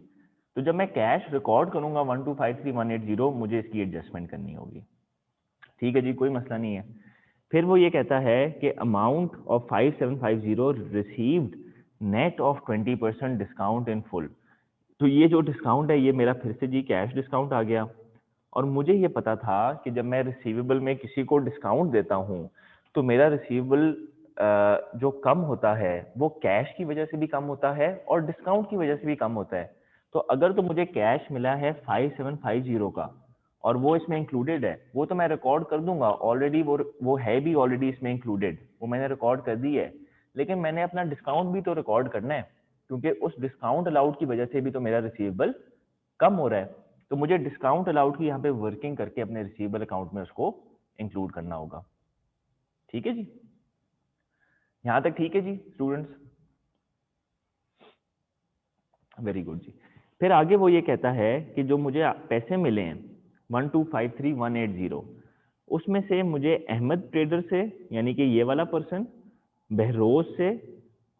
तो जब मैं कैश रिकॉर्ड करूंगा 1253180, मुझे इसकी एडजस्टमेंट करनी होगी। ठीक है जी, कोई मसला नहीं है। फिर वो ये कहता है कि amount of 5750 received net of 20% discount in full. तो ये जो डिस्काउंट है ये मेरा फिर से जी कैश डिस्काउंट आ गया। और मुझे ये पता था कि जब मैं रिसीवेबल में किसी को डिस्काउंट देता हूँ तो मेरा रिसीवेबल जो कम होता है वो कैश की वजह से भी कम होता है और डिस्काउंट की वजह से भी कम होता है। तो अगर तो मुझे कैश मिला है 5750 का और वो इसमें इंक्लूडेड है, वो तो मैं रिकॉर्ड कर दूंगा ऑलरेडी, वो है भी ऑलरेडी इसमें इंक्लूडेड, वो मैंने रिकॉर्ड कर दी है। लेकिन मैंने अपना डिस्काउंट भी तो रिकॉर्ड करना है, क्योंकि उस डिस्काउंट अलाउड की वजह से भी तो मेरा रिसीवेबल कम हो रहा है। तो मुझे डिस्काउंट अलाउड की यहाँ पे वर्किंग करके अपने रिसीवेबल अकाउंट में उसको इंक्लूड करना होगा। ठीक है जी, यहाँ तक ठीक है जी स्टूडेंट्स? वेरी गुड जी। फिर आगे वो ये कहता है कि जो मुझे पैसे मिले हैं 1253180, उसमें से मुझे अहमद ट्रेडर से, यानी कि ये वाला पर्सन, बहरोज से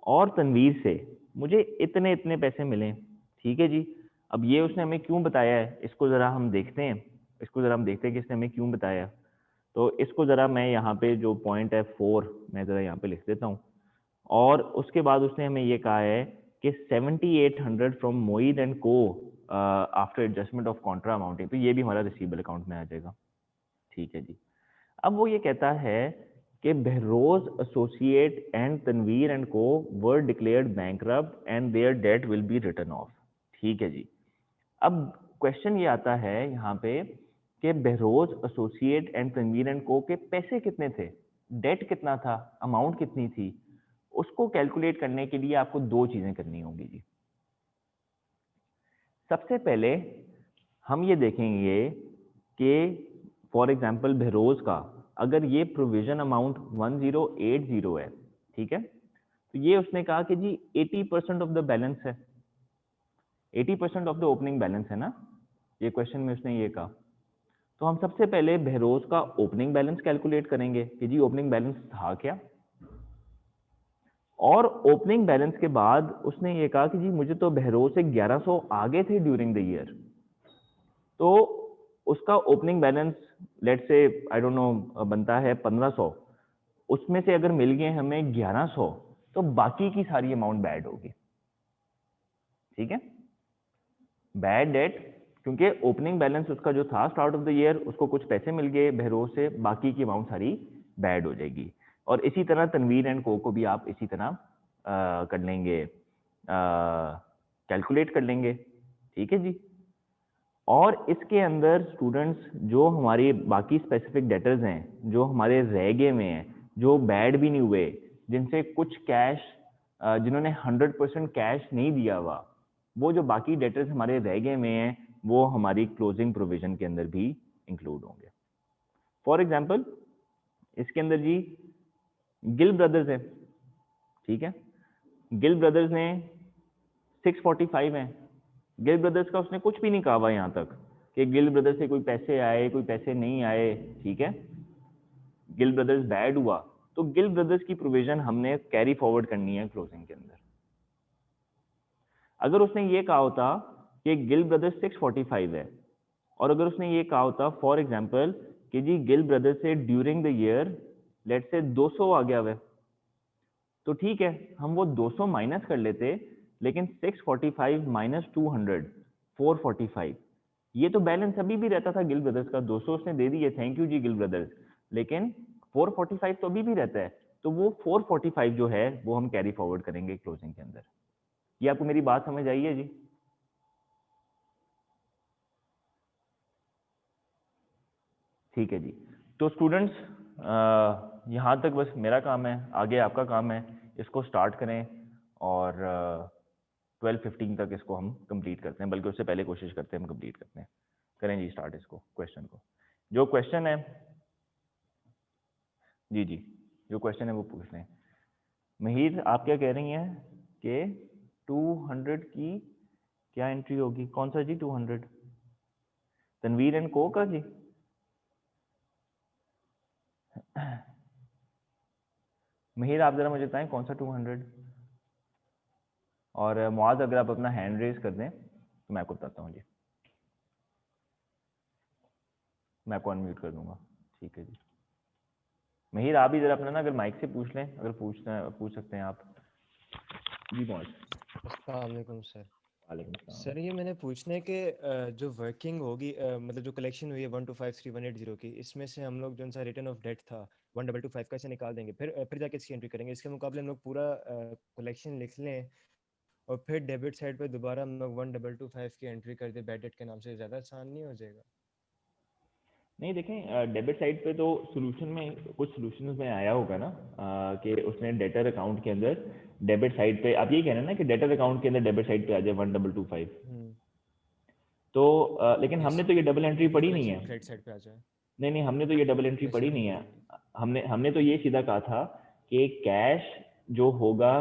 और तनवीर से मुझे इतने इतने पैसे मिले। ठीक है जी। अब ये उसने हमें क्यों बताया है, इसको जरा हम देखते हैं, इसको जरा हम देखते हैं कि इसने हमें क्यों बताया। तो इसको ज़रा मैं यहाँ पे जो पॉइंट है 4 मैं ज़रा यहाँ पे लिख देता हूँ। और उसके बाद उसने हमें ये कहा है कि 7800 फ्रॉम मोईद एंड को after adjustment of Contra amounting, तो ये भी हमारा रिसीवेबल अकाउंट में आ जाएगा। ठीक है जी। अब वो ये कहता है कि Behroz associate and Tanveer and Co were declared bankrupt and their debt will be written off. ठीक है जी। अब क्वेश्चन ये आता है यहाँ पे कि Behroz associate and Tanveer and co के पैसे कितने थे, डेट कितना था, अमाउंट कितनी थी, उसको कैलकुलेट करने के लिए आपको दो चीजें करनी होंगी जी। सबसे पहले हम ये देखेंगे कि फॉर एग्जांपल बहरोज का अगर ये प्रोविजन अमाउंट 1080 है, ठीक है, तो ये उसने कहा कि जी 80% ऑफ द बैलेंस है, 80% ऑफ द ओपनिंग बैलेंस है ना, ये क्वेश्चन में उसने ये कहा। तो हम सबसे पहले बहरोज का ओपनिंग बैलेंस कैलकुलेट करेंगे कि जी ओपनिंग बैलेंस था क्या, और ओपनिंग बैलेंस के बाद उसने ये कहा कि जी मुझे तो बहरोज से 1100 आगे थे ड्यूरिंग द ईयर, तो उसका ओपनिंग बैलेंस लेट से आई डोंट नो बनता है 1500, उसमें से अगर मिल गए हमें 1100 तो बाकी की सारी अमाउंट बैड होगी। ठीक है, बैड डेट, क्योंकि ओपनिंग बैलेंस उसका जो था स्टार्ट ऑफ द ईयर उसको कुछ पैसे मिल गए बहरोज से, बाकी की अमाउंट सारी बैड हो जाएगी। और इसी तरह तनवीर एंड को भी आप इसी तरह कर लेंगे, कैलकुलेट कर लेंगे। ठीक है जी। और इसके अंदर स्टूडेंट्स जो हमारी बाकी स्पेसिफिक डेटर्स हैं जो हमारे रह गए में हैं, जो बैड भी नहीं हुए, जिनसे कुछ कैश जिन्होंने 100% कैश नहीं दिया हुआ, वो जो बाकी डेटर्स हमारे रह गए में हैं वो हमारी क्लोजिंग प्रोविजन के अंदर भी इंक्लूड होंगे। फॉर एग्जाम्पल इसके अंदर जी गिल ब्रदर्स है, ठीक है, गिल ब्रदर्स ने 645 है, गिल ब्रदर्स का उसने कुछ भी नहीं कहा हुआ यहाँ तक कि गिल ब्रदर्स से कोई पैसे आए कोई पैसे नहीं आए। ठीक है, गिल ब्रदर्स बैड हुआ तो गिल ब्रदर्स की प्रोविजन हमने कैरी फॉरवर्ड करनी है क्लोजिंग के अंदर। अगर उसने ये कहा होता कि गिल ब्रदर्स 645 है, और अगर उसने ये कहा होता फॉर एग्जांपल कि जी गिल ब्रदर्स से ड्यूरिंग द ईयर लेट से 200 आ गया हुआ, तो ठीक है हम वो 200 माइनस कर लेते, लेकिन 645 माइनस 200 445, ये तो बैलेंस अभी भी रहता था गिल ब्रदर्स का। 200 उसने दे दिए, thank you G Gill brothers, लेकिन 445 तो अभी भी रहता है, तो वो 445 जो है वो हम कैरी फॉरवर्ड करेंगे क्लोजिंग के अंदर। ये आपको मेरी बात समझ आई है जी? ठीक है जी। तो स्टूडेंट्स यहाँ तक बस मेरा काम है, आगे आपका काम है, इसको स्टार्ट करें और 12:15 तक इसको हम कंप्लीट करते हैं, बल्कि उससे पहले कोशिश करते हैं हम कंप्लीट करते हैं। करें जी स्टार्ट इसको, क्वेश्चन को। जो क्वेश्चन है जी जी, जो क्वेश्चन है वो पूछ लें। महीर आप क्या कह रही हैं कि 200 की क्या एंट्री होगी, कौन सा जी 200? तनवीर एंड को का जी? महीर आप जरा मुझे बताएं कौन सा 200? और मुआज अगर आप अपना हैंड रेज कर दें तो मैं आपको बताता हूँ जी, मैं आपको अनम्यूट कर दूंगा। ठीक है जी। महीर आप भी जरा अपना ना अगर माइक से पूछ लें, अगर पूछ सकते हैं आप जी। मुआज। अस्सलाम वालेकुम सर। वालेकुम सलाम। सर ये मैंने पूछना है कि जो वर्किंग होगी मतलब जो कलेक्शन हुई है 1253180 की, इसमें से हम लोग जो सा रिटर्न ऑफ डेट था 1225 का, इसे निकाल देंगे, फिर जाके इसकी एंट्री करेंगे। इसके मुकाबले हम लोग पूरा कलेक्शन लिख लें और फिर डेबिट साइड पे दोबारा हम लोग 1225 की एंट्री कर दे बैड डेट के नाम से, ज़्यादा आसान नहीं हो जाएगा? नहीं देखें, डेबिट साइड पे तो सोल्यूशन में कुछ सोल्यूशन में आया होगा ना, कि उसने डेटर अकाउंट के अंदर डेबिट साइड पे, आप यही कह रहे हैं ना कि डेटर अकाउंट के अंदर डेबिट साइड पे आ जाए 1225, हम्म। तो लेकिन हमने तो ये डबल एंट्री पढ़ी नहीं कलेक्शन है। क्रेडिट साइड पे आ जाए। नहीं नहीं, हमने तो ये डबल एंट्री कलेक्शन पढ़ी नहीं नहीं है। पड़ी थी। हमने हमने तो ये सीधा कहा था कि कैश जो होगा,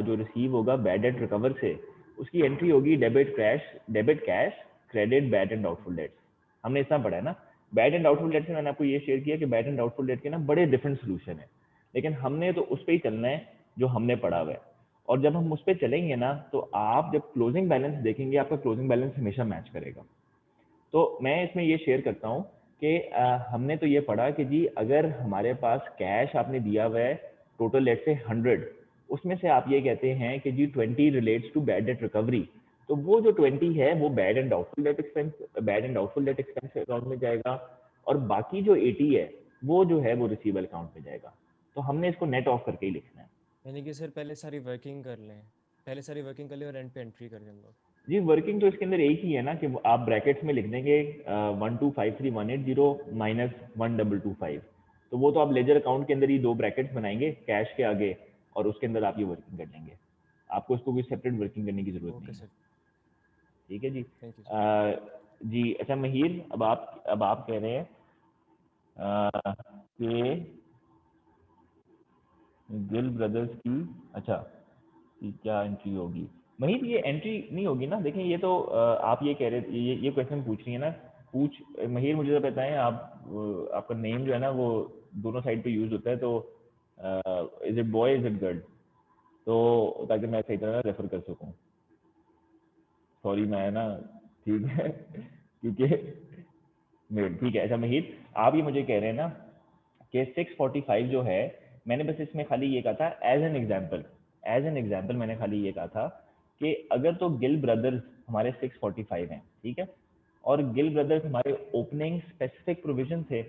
जो रिसीव होगा बैड डेट रिकवर से, उसकी एंट्री होगी debit cash credit bad and doubtful dates. हमने इतना पढ़ा है ना। बैड एंड डाउटफुल डेट्स में मैंने आपको ये शेयर किया कि बैड एंड डाउटफुल डेट के ना बड़े डिफरेंट सोल्यूशन है, लेकिन हमने तो उस पर ही चलना है जो हमने पढ़ा हुआ है। और जब हम उस पर चलेंगे ना तो आप जब क्लोजिंग बैलेंस देखेंगे आपका क्लोजिंग बैलेंस हमेशा मैच करेगा। तो मैं इसमें ये शेयर करता हूँ कि हमने तो ये पढ़ा कि जी अगर हमारे पास कैश आपने दिया हुआ है टोटल लेट से 100, उसमें से आप ये कहते हैं कि जी 20 relates to bad debt recovery, तो वो जो 20 है वो bad and doubtful debt expense account में जाएगा, और बाकी जो 80 है वो जो है वो रिसीवेबल अकाउंट में जाएगा। तो हमने इसको नेट ऑफ करके ही लिखना है। यानी कि सर पहले सारी वर्किंग कर लें, पहले सारी वर्किंग कर लें और एंड पे एंट्री कर दें हम लोग। जी वर्किंग तो इसके अंदर एक ही है ना कि आप ब्रैकेट्स में लिख देंगे 1253180 माइनस 1225, तो वो तो आप लेजर अकाउंट के अंदर ही दो ब्रैकेट्स बनाएंगे कैश के आगे, और उसके अंदर आप ये वर्किंग कर लेंगे। आपको इसको कोई सेपरेट वर्किंग करने की जरूरत ओके नहीं है। सर, ठीक है जी। Thank you sir. जी अच्छा महिर, अब आप कह रहे हैं कि गिल ब्रदर्स की, अच्छा कि क्या एंट्री होगी। महिर ये एंट्री नहीं होगी ना, देखें ये तो आप ये कह रहे, ये क्वेश्चन पूछ रही है ना, पूछ महिर मुझे तो बताएं आप, आपका नेम जो है ना वो दोनों साइड पे यूज होता है, तो is it boy is it girl, तो ताकि मैं सही तरह रेफर कर सकूं। सॉरी मैं ना, ठीक है क्योंकि मेल, ठीक है। अच्छा महिर, आप ये मुझे कह रहे हैं ना कि 645 जो है, मैंने बस इसमें खाली ये कहा था एज एन एग्जाम्पल मैंने खाली ये कहा था कि अगर तो गिल ब्रदर्स हमारे 645 हैं, ठीक है, और गिल ब्रदर्स हमारे ओपनिंग स्पेसिफिक प्रोविजन थे,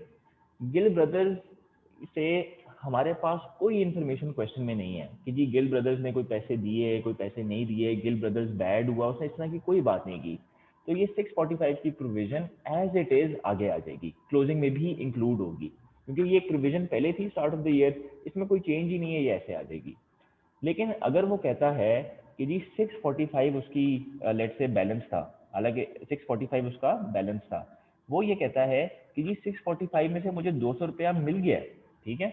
गिल ब्रदर्स से हमारे पास कोई इन्फॉर्मेशन क्वेश्चन में नहीं है कि जी गिल ब्रदर्स ने कोई पैसे दिए, कोई पैसे नहीं दिए, गिल ब्रदर्स बैड हुआ, उसने इस तरह की कोई बात नहीं की, तो ये 645 की प्रोविजन एज इट इज आगे आ जाएगी, क्लोजिंग में भी इंक्लूड होगी, क्योंकि ये प्रोविजन पहले थी स्टार्ट ऑफ द ईयर, इसमें कोई चेंज ही नहीं है, ये ऐसे आ जाएगी। लेकिन अगर वो कहता है कि जी 645 उसकी लेट से बैलेंस था, हालांकि 645 उसका बैलेंस था, वो ये कहता है कि जी 645 में से मुझे 200 रुपया मिल गया है, ठीक है,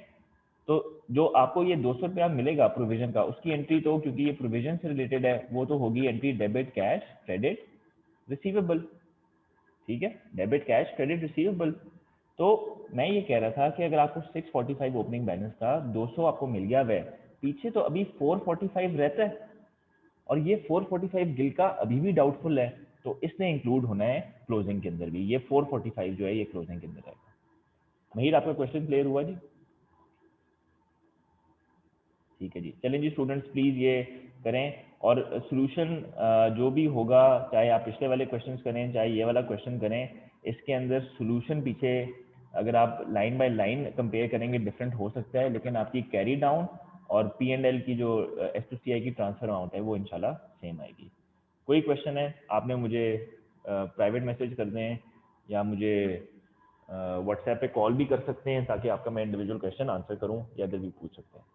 तो जो आपको ये 200 रुपया मिलेगा प्रोविजन का, उसकी एंट्री तो क्योंकि ये प्रोविजन से रिलेटेड है वो तो होगी entry debit cash credit receivable, ठीक है, डेबिट कैश क्रेडिट रिसीवेबल। तो मैं ये कह रहा था कि अगर आपको 645 ओपनिंग बैलेंस था, 200 आपको मिल गया वह, पीछे तो अभी 445 रहता है, और ये 445 गिल का अभी भी डाउटफुल है, तो इसने इंक्लूड होना है क्लोजिंग के अंदर भी, ये 445 जो है ये क्लोजिंग के अंदर आएगा। महिर आपका क्वेश्चन क्लियर हुआ जी? ठीक है जी, चलें जी स्टूडेंट्स प्लीज़ ये करें, और सॉल्यूशन जो भी होगा, चाहे आप पिछले वाले क्वेश्चंस करें चाहे ये वाला क्वेश्चन करें, इसके अंदर सॉल्यूशन पीछे अगर आप लाइन बाय लाइन कंपेयर करेंगे डिफरेंट हो सकता है, लेकिन आपकी कैरी डाउन और P&L की जो S2CI की ट्रांसफर अमाउंट है वो इंशाल्लाह सेम आएगी। कोई क्वेश्चन है आपने मुझे प्राइवेट मैसेज कर दें, या मुझे व्हाट्सएप पे कॉल भी कर सकते हैं ताकि आपका मैं इंडिविजुअल क्वेश्चन आंसर करूं, या इधर भी पूछ सकते हैं।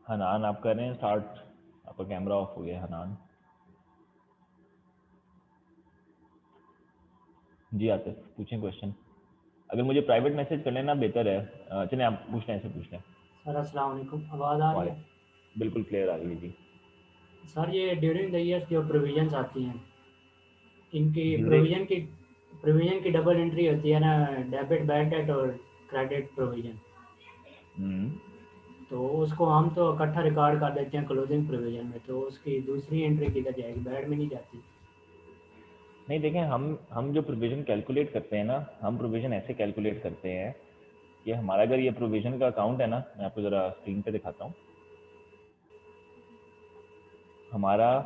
हनान आप कर रहे हैं स्टार्ट, आपका कैमरा ऑफ हो गया हनान। जी आतिफ पूछें क्वेश्चन, अगर मुझे प्राइवेट मैसेज कर लेना बेहतर है, चलें आप पूछ लें, ऐसे पूछ लें। सर अस्सलाम वालेकुम, आवाज़ आ रही वाले है? बिल्कुल क्लियर आ रही है जी। सर ये ड्यूरिंग द ईयर्स जो प्रोविजंस आती हैं, इनकी ड्यूरिंग, प्रोविजन की डबल एंट्री होती है ना, डेबिट बैड डेट और क्रेडिट प्रोविजन, तो उसको हम तो इकट्ठा रिकॉर्ड कर देते हैं क्लोजिंग प्रोविजन में, तो उसकी दूसरी एंट्री किधर जाएगी? बैड में नहीं जाती? नहीं देखें, हम जो प्रोविजन कैलकुलेट करते हैं ना, हम प्रोविजन ऐसे कैलकुलेट करते हैं कि हमारा अगर ये प्रोविजन का अकाउंट है ना, मैं आपको ज़रा स्क्रीन पे दिखाता हूँ, हमारा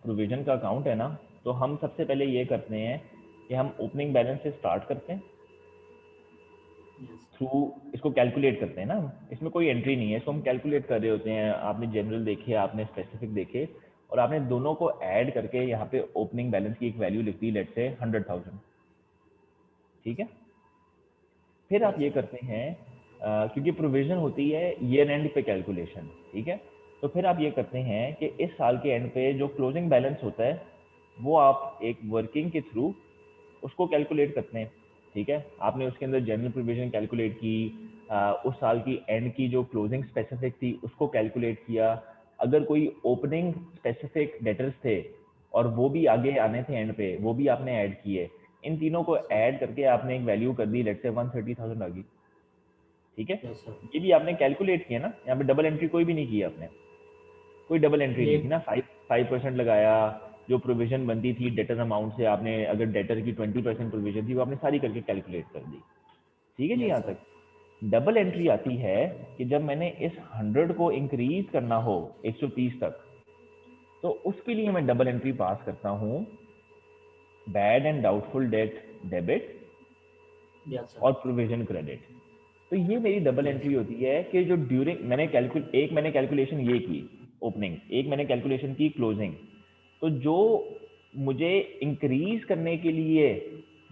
प्रोविजन का अकाउंट है ना, तो हम सबसे पहले ये करते हैं कि हम ओपनिंग बैलेंस से स्टार्ट करते हैं, Yes. थ्रू इसको कैलकुलेट करते हैं ना हम, इसमें कोई एंट्री नहीं है, इसको हम कैलकुलेट कर रहे होते हैं। आपने जनरल देखे, आपने स्पेसिफिक देखे, और आपने दोनों को ऐड करके यहाँ पे ओपनिंग बैलेंस की एक वैल्यू लिख दी, लेट्स से 100,000, ठीक है। फिर आप Yes, ये sir. करते हैं क्योंकि प्रोविजन होती है ईयर एंड पे कैलकुलेशन, ठीक है। तो फिर आप ये करते हैं कि इस साल के एंड पे जो क्लोजिंग बैलेंस होता है वो आप एक वर्किंग के थ्रू उसको कैलकुलेट करते हैं, ठीक है। आपने उसके अंदर जनरल प्रोविजन कैलकुलेट की, उस साल की एंड की जो क्लोजिंग स्पेसिफिक थी उसको कैलकुलेट किया। अगर कोई ओपनिंग स्पेसिफिक डेटर्स थे और वो भी आगे आने थे एंड पे, वो भी आपने ऐड किए। इन तीनों को ऐड करके आपने एक वैल्यू कर दी, लेट्स से 130,000 आ गई, ठीक है। Yes, sir. ये भी आपने कैलकुलेट किया ना, यहाँ पे डबल एंट्री कोई भी नहीं की आपने, कोई डबल एंट्री नहीं थी एक ना। 5% लगाया, जो प्रोविजन बनती थी डेटर अमाउंट से, आपने अगर डेटर की 20% प्रोविजन थी वो आपने सारी करके कैलकुलेट कर दी, ठीक है जी। Yes, यहाँ sir. तक डबल Yes, एंट्री sir. आती है कि जब मैंने इस 100 को इंक्रीज करना हो 130 तक, तो उसके लिए मैं डबल एंट्री पास करता हूँ, bad and doubtful date debit Yes, sir. और प्रोविजन क्रेडिट। तो ये मेरी डबल Yes. एंट्री होती है कि जो ड्यूरिंग मैंने कैलकुलेशन ये की ओपनिंग, एक मैंने कैलकुलेशन की क्लोजिंग, तो जो मुझे इंक्रीज करने के लिए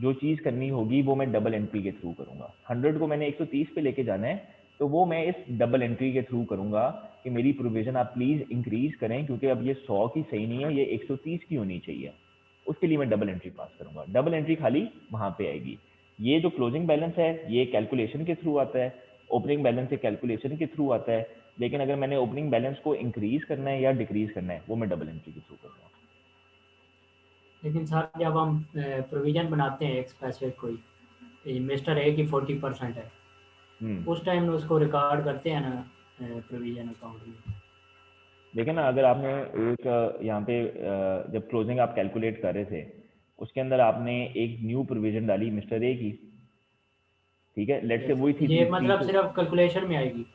जो चीज़ करनी होगी वो मैं डबल एंट्री के थ्रू करूंगा। 100 को मैंने 130 पे लेके जाना है, तो वो मैं इस डबल एंट्री के थ्रू करूंगा कि मेरी प्रोविजन आप प्लीज़ इंक्रीज करें, क्योंकि अब ये 100 की सही नहीं है, ये 130 की होनी चाहिए। उसके लिए मैं डबल एंट्री पास करूंगा। डबल एंट्री खाली वहां पे आएगी। ये जो क्लोजिंग बैलेंस है ये कैलकुलेशन के थ्रू आता है, ओपनिंग बैलेंस से कैलकुलेशन के थ्रू आता है, लेकिन अगर मैंने ओपनिंग बैलेंस को इंक्रीज करना है या डिक्रीज करना है वो मैं डबल एंट्री के थ्रू करूँगा। लेकिन सर जब हम प्रोविजन बनाते हैं एक स्पेसिफिक कोई मिस्टर ए की 40% है, उस टाइम उसको रिकॉर्ड करते हैं ना प्रोविजन अकाउंट में। देखिए ना, अगर आपने एक यहाँ पे जब क्लोजिंग आप कैलकुलेट कर रहे थे उसके अंदर आपने एक न्यू प्रोविजन डाली मिस्टर ए की, ठीक है, लेट से Yes. वही थी ये तीस मतलब तीस। सिर्फ कैलकुलेशन में आएगी।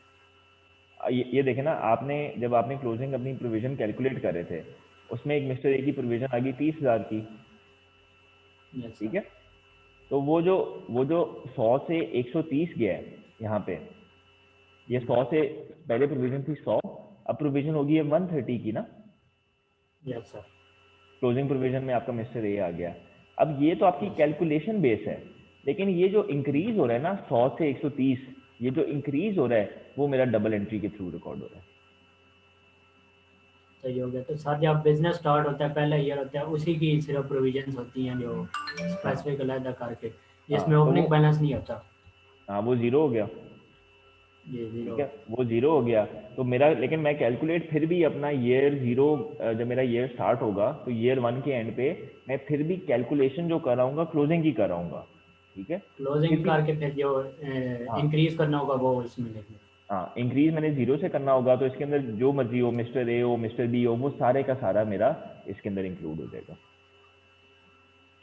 ये देखे ना आपने, जब आपने क्लोजिंग अपनी प्रोविजन कैलकुलेट कर रहे थे उसमें एक मिस्टर ए की प्रोविजन आ गई 30,000 की, यस ठीक सर। है। तो वो जो 100 से 130 गया है यहाँ पे, ये 100 से पहले प्रोविजन थी 100, अब प्रोविजन होगी है 130 की ना, यस सर। क्लोजिंग प्रोविजन में आपका मिस्टर ए आ गया। अब ये तो आपकी यस सर। कैलकुलेशन बेस है, लेकिन ये जो इंक्रीज हो रहा है ना 100 से 130, ये जो इंक्रीज हो रहा है वो मेरा डबल एंट्री के थ्रू रिकॉर्ड हो रहा है। सही हो गया। तो सर जब बिजनेस स्टार्ट होता है पहला ईयर होता है उसी की सिर्फ प्रोविजंस होती हैं जो हाँ स्पेसिफिक अलग करके, जिसमें हाँ, तो वो, ओपनिंग बैलेंस नहीं होता। हाँ वो जीरो हो गया, ये जीरो। ठीक है, वो जीरो हो गया। तो मेरा, लेकिन मैं कैलकुलेट फिर भी अपना ईयर जीरो, जब मेरा ईयर स्टार्ट होगा तो ईयर वन के एंड पे मैं फिर भी कैलकुलेशन जो कर रहा हूँ क्लोजिंग की कर रहा हूँ, ठीक है। फिर क्लोजिंग भी करके फिर जो हाँ इंक्रीज करना होगा वो इसमें लिखना। हाँ, इंक्रीज मैंने जीरो से करना होगा, तो इसके अंदर जो मर्जी हो, मिस्टर ए हो मिस्टर बी हो, वो सारे का सारा मेरा इसके अंदर इंक्लूड हो जाएगा,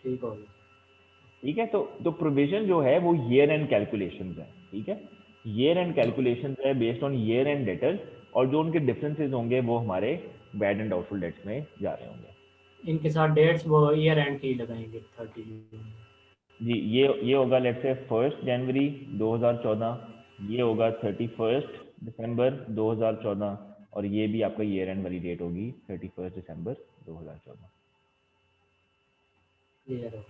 ठीक हो गया। ठीक है। तो प्रोविजन जो है वो ईयर एंड कैलकुलेशन है, ठीक है। ईयर एंड कैलकुलेशन है based on year and debtor, और जो उनके डिफरेंसेस होंगे वो हमारे बैड एंड डाउटफुल डेट्स में जा रहे होंगे। इनके साथ डेट्स वो ईयर एंड की लगाएंगे 30 जून। जी, ये होगा लेट्स से 1 जनवरी 2014, ये होगा 31 दिसंबर 2014, और ये भी आपका ईयर एंड वाली डेट होगी 31 दिसंबर 2014। क्लियर हो।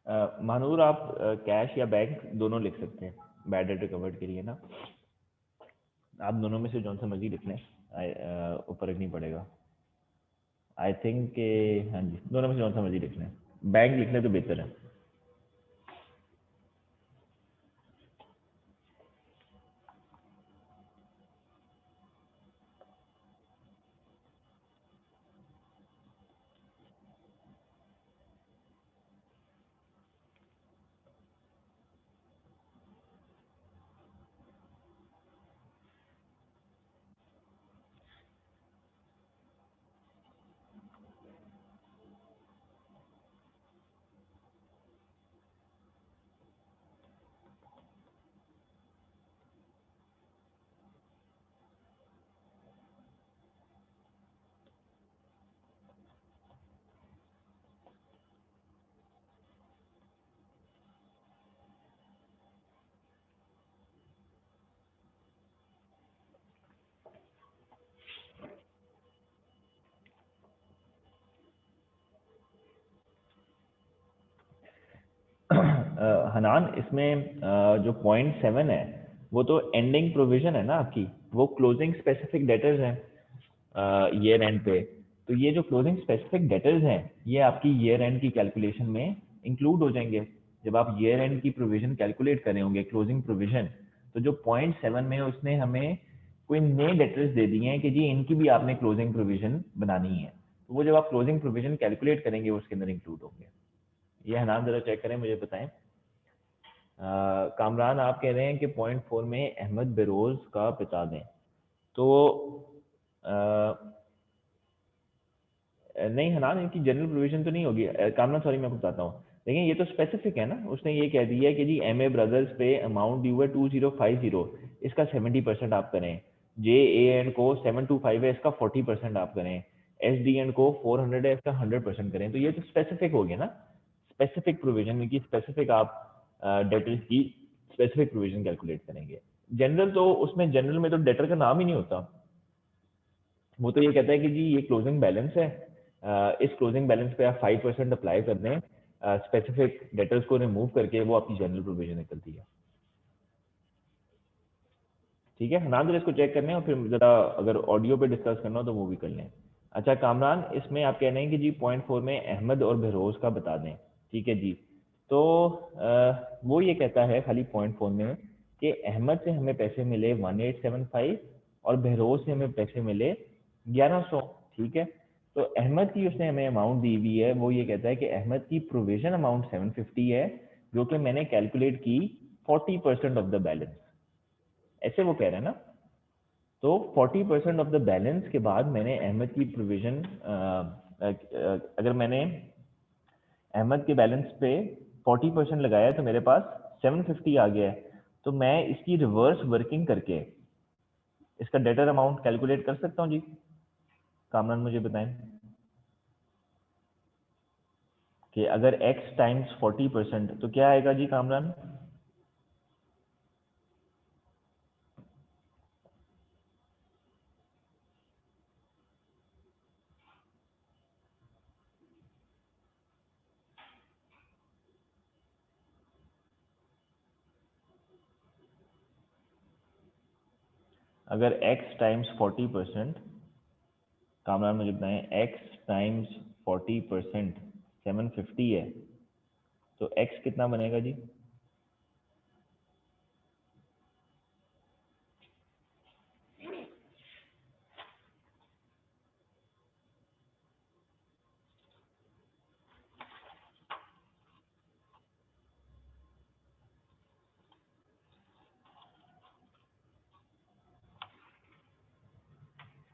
महानूर आप कैश या बैंक दोनों लिख सकते हैं बैड डेट रिकवर्ड के लिए ना, आप दोनों में से जौन सा मर्जी लिख लें, फर्क नहीं पड़ेगा। आई थिंक के हाँ जी, दोनों में से जौन सा मर्जी लिख लें, बैंक लिख लें तो बेहतर है। हनान, इसमें जो 0.7 है वो तो एंडिंग प्रोविजन है ना आपकी, वो क्लोजिंग स्पेसिफिक डेटर्स हैं ईयर एंड पे। तो ये जो क्लोजिंग स्पेसिफिक डेटर्स हैं ये आपकी ईयर एंड की कैलकुलेशन में इंक्लूड हो जाएंगे। जब आप ईयर एंड की प्रोविजन कैलकुलेट कर रहे होंगे क्लोजिंग प्रोविजन, तो जो 0.7 में उसने हमें कोई नए डेटर्स दे दिए हैं कि जी इनकी भी आपने क्लोजिंग प्रोविजन बनानी है, तो वो जब आप क्लोजिंग प्रोविजन कैलकुलेट करेंगे उसके अंदर इंक्लूड होंगे। ये हनान जरा चेक करें, मुझे बताएं। कामरान आप कह रहे हैं कि 0.4 में अहमद बेरोज का बता दें, तो नहीं हनान, इनकी जनरल प्रोविजन तो नहीं होगी। कामरान सॉरी, मैं आपको बताता हूँ। लेकिन ये तो स्पेसिफिक है ना, उसने ये कह दिया है कि जी एम ए ब्रदर्स पे अमाउंट ड्यू है 2050, इसका 70% आप करें। जे ए एंड को 725 है, इसका 40% आप करें। एस डी एंड को 400 है, इसका 100% करें। तो ये तो स्पेसिफिक हो गया ना, स्पेसिफिक प्रोविजन की स्पेसिफिक आप डेटर्स की स्पेसिफिक प्रोविजन कैलकुलेट करेंगे। जनरल तो उसमें जनरल में तो डेटर का नाम ही नहीं होता, वो तो ये कहता है कि जी ये क्लोजिंग बैलेंस है, इस क्लोजिंग बैलेंस पे आप 5% अप्लाई कर दें, स्पेसिफिक डेटर्स को रिमूव करके वो आपकी जनरल प्रोविजन निकलती है। ठीक है हनान, जरा इसको चेक करने और फिर जरा अगर ऑडियो पे डिस्कस करना हो तो वो भी कर लें। अच्छा कामरान, इसमें आप कह रहे हैं कि जी 0.4 में अहमद और बहरोज का बता दें। ठीक है जी, तो वो ये कहता है खाली 0.4 में कि अहमद से हमें पैसे मिले 1875 और बहरोज से हमें पैसे मिले 1100। ठीक है, तो अहमद की उसने हमें अमाउंट दी हुई है, वो ये कहता है कि अहमद की प्रोविजन अमाउंट 750 है, जो कि मैंने कैलकुलेट की 40% ऑफ द बैलेंस, ऐसे वो कह रहे हैं ना। तो 40% ऑफ द बैलेंस के बाद मैंने अहमद की प्रोविजन, अगर मैंने अहमद के बैलेंस पे 40% लगाया तो मेरे पास 750 आ गया है। तो मैं इसकी रिवर्स वर्किंग करके इसका डेटर अमाउंट कैलकुलेट कर सकता हूँ जी। कामरान मुझे बताएं कि अगर x टाइम्स 40% तो क्या आएगा जी कामरान? अगर x टाइम्स 40%, कामरान मुझे बताएं, x टाइम्स 40% 750 है, तो x कितना बनेगा जी?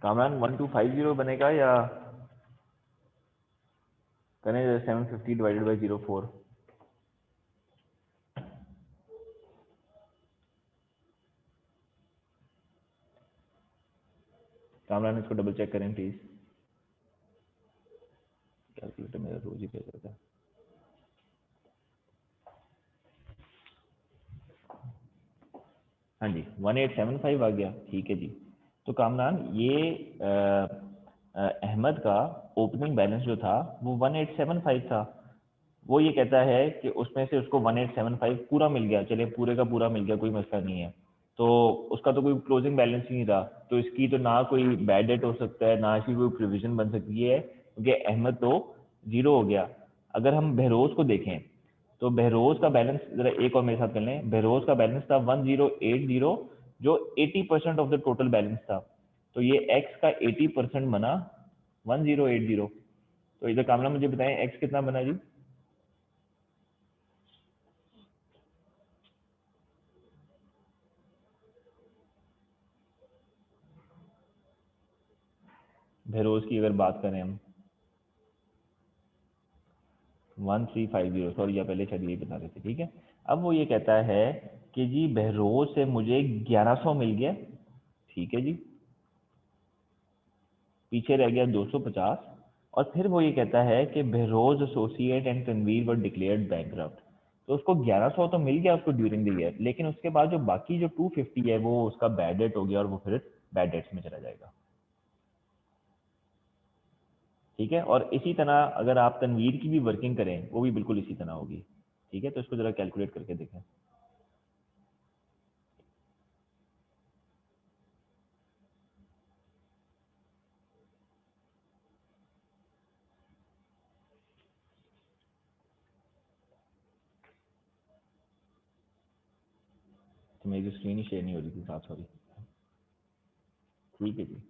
कामरान 1250 बनेगा या करें 750 डिवाइडेड बाई 04? कामरान इसको डबल चेक करें प्लीज, कैलकुलेटर मेरा रोज ही फेल होता है। हाँ जी 1875 आ गया। ठीक है जी, तो कामरान ये अहमद का ओपनिंग बैलेंस जो था वो 1875 था, वो ये कहता है कि उसमें से उसको 1875 पूरा मिल गया, चले पूरे का पूरा मिल गया, कोई मसला नहीं है, तो उसका तो कोई क्लोजिंग बैलेंस ही नहीं था, तो इसकी तो ना कोई बैड डेट हो सकता है, ना इसकी कोई प्रोविजन बन सकती है, क्योंकि अहमद तो जीरो हो गया। अगर हम बहरोज को देखें तो बहरोज का बैलेंस जरा एक और मेरे साथ कर लें, बहरोज का बैलेंस था 1080, जो 80% ऑफ द टोटल बैलेंस था, तो ये एक्स का 80% बना 1080। तो इधर कामना मुझे बताएं एक्स कितना बना जी? बहरोज की अगर बात करें हम 1350, सॉरी या पहले शायद यही बता रहे थे, ठीक है। अब वो ये कहता है कि जी बहरोज से मुझे 1100 मिल गया, ठीक है जी, पीछे रह गया 250, और फिर वो ये कहता है कि Behroz associate and Tanveer were declared bankrupt, तो उसको 1100 तो मिल गया उसको ड्यूरिंग द ईयर, लेकिन उसके बाद जो बाकी जो 250 है वो उसका बैड डेट हो गया, और वो फिर बैड डेट्स में चला जाएगा, ठीक है। और इसी तरह अगर आप तनवीर की भी वर्किंग करें वो भी बिल्कुल इसी तरह होगी, ठीक है। तो इसको जरा कैलकुलेट करके देखें। तो मेरी स्क्रीन ही शेयर नहीं हो रही थी साथ, सॉरी, ठीक है जी।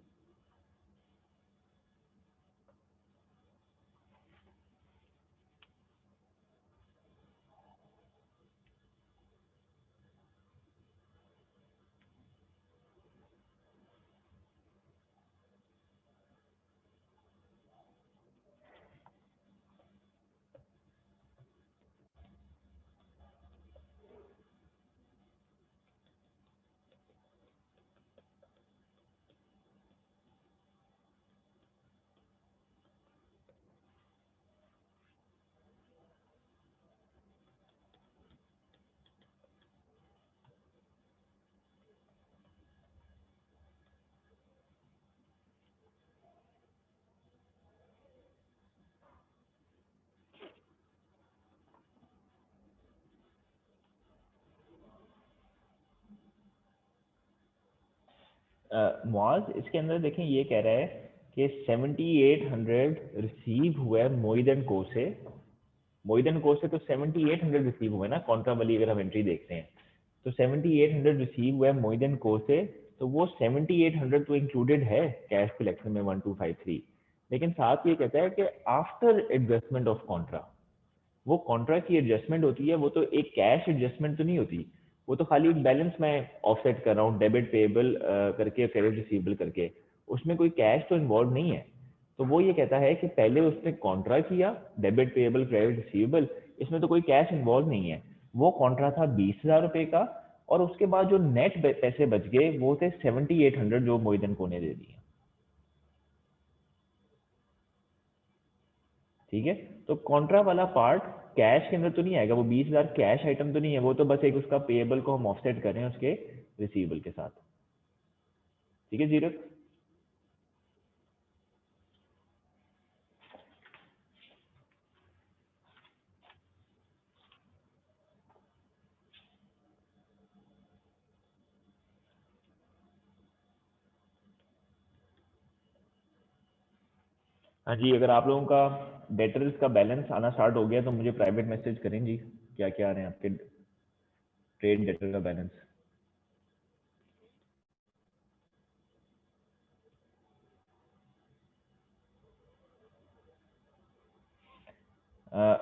मुआज इसके अंदर देखें ये कह रहा है कि 7800 रिसीव हुआ है मोइदन को से, मोइदन को से तो 7800 रिसीव हुआ है ना, कॉन्ट्रा वाली अगर हम एंट्री देखते हैं तो 7800 रिसीव हुआ है मोइदन को से, तो वो 7800 तो इंक्लूडेड है कैश कलेक्शन में 1253, लेकिन साथ ये कहता है कि आफ्टर एडजस्टमेंट ऑफ कॉन्ट्रा, वो कॉन्ट्रा की एडजस्टमेंट होती है, वो तो एक कैश एडजस्टमेंट तो नहीं होती, वो तो खाली एक बैलेंस मैं ऑफसेट कर रहा हूँ डेबिट पेएबल करके क्रेडिट रिसीवेबल करके, उसमें कोई कैश तो इन्वॉल्व नहीं है। तो वो ये कहता है कि पहले उसने कॉन्ट्रा किया डेबिट पेएबल क्रेडिट रिसीवेबल, इसमें तो कोई कैश इन्वॉल्व नहीं है, वो कॉन्ट्रा था 20,000 रुपए का, और उसके बाद जो नेट पैसे बच गए वो थे 7800 जो मोहिदन को ने दे दिए, ठीक है। तो कॉन्ट्रा वाला पार्ट कैश के अंदर तो नहीं आएगा, वो 20,000 कैश आइटम तो नहीं है, वो तो बस एक उसका पेएबल को हम ऑफसेट कर रहे हैं उसके रिसीवेबल के साथ, ठीक है जीरो। हाँ जी, अगर आप लोगों का डेटर्स का बैलेंस आना स्टार्ट हो गया तो मुझे प्राइवेट मैसेज करें जी, क्या क्या आ रहे हैं आपके ट्रेड डेटर का बैलेंस।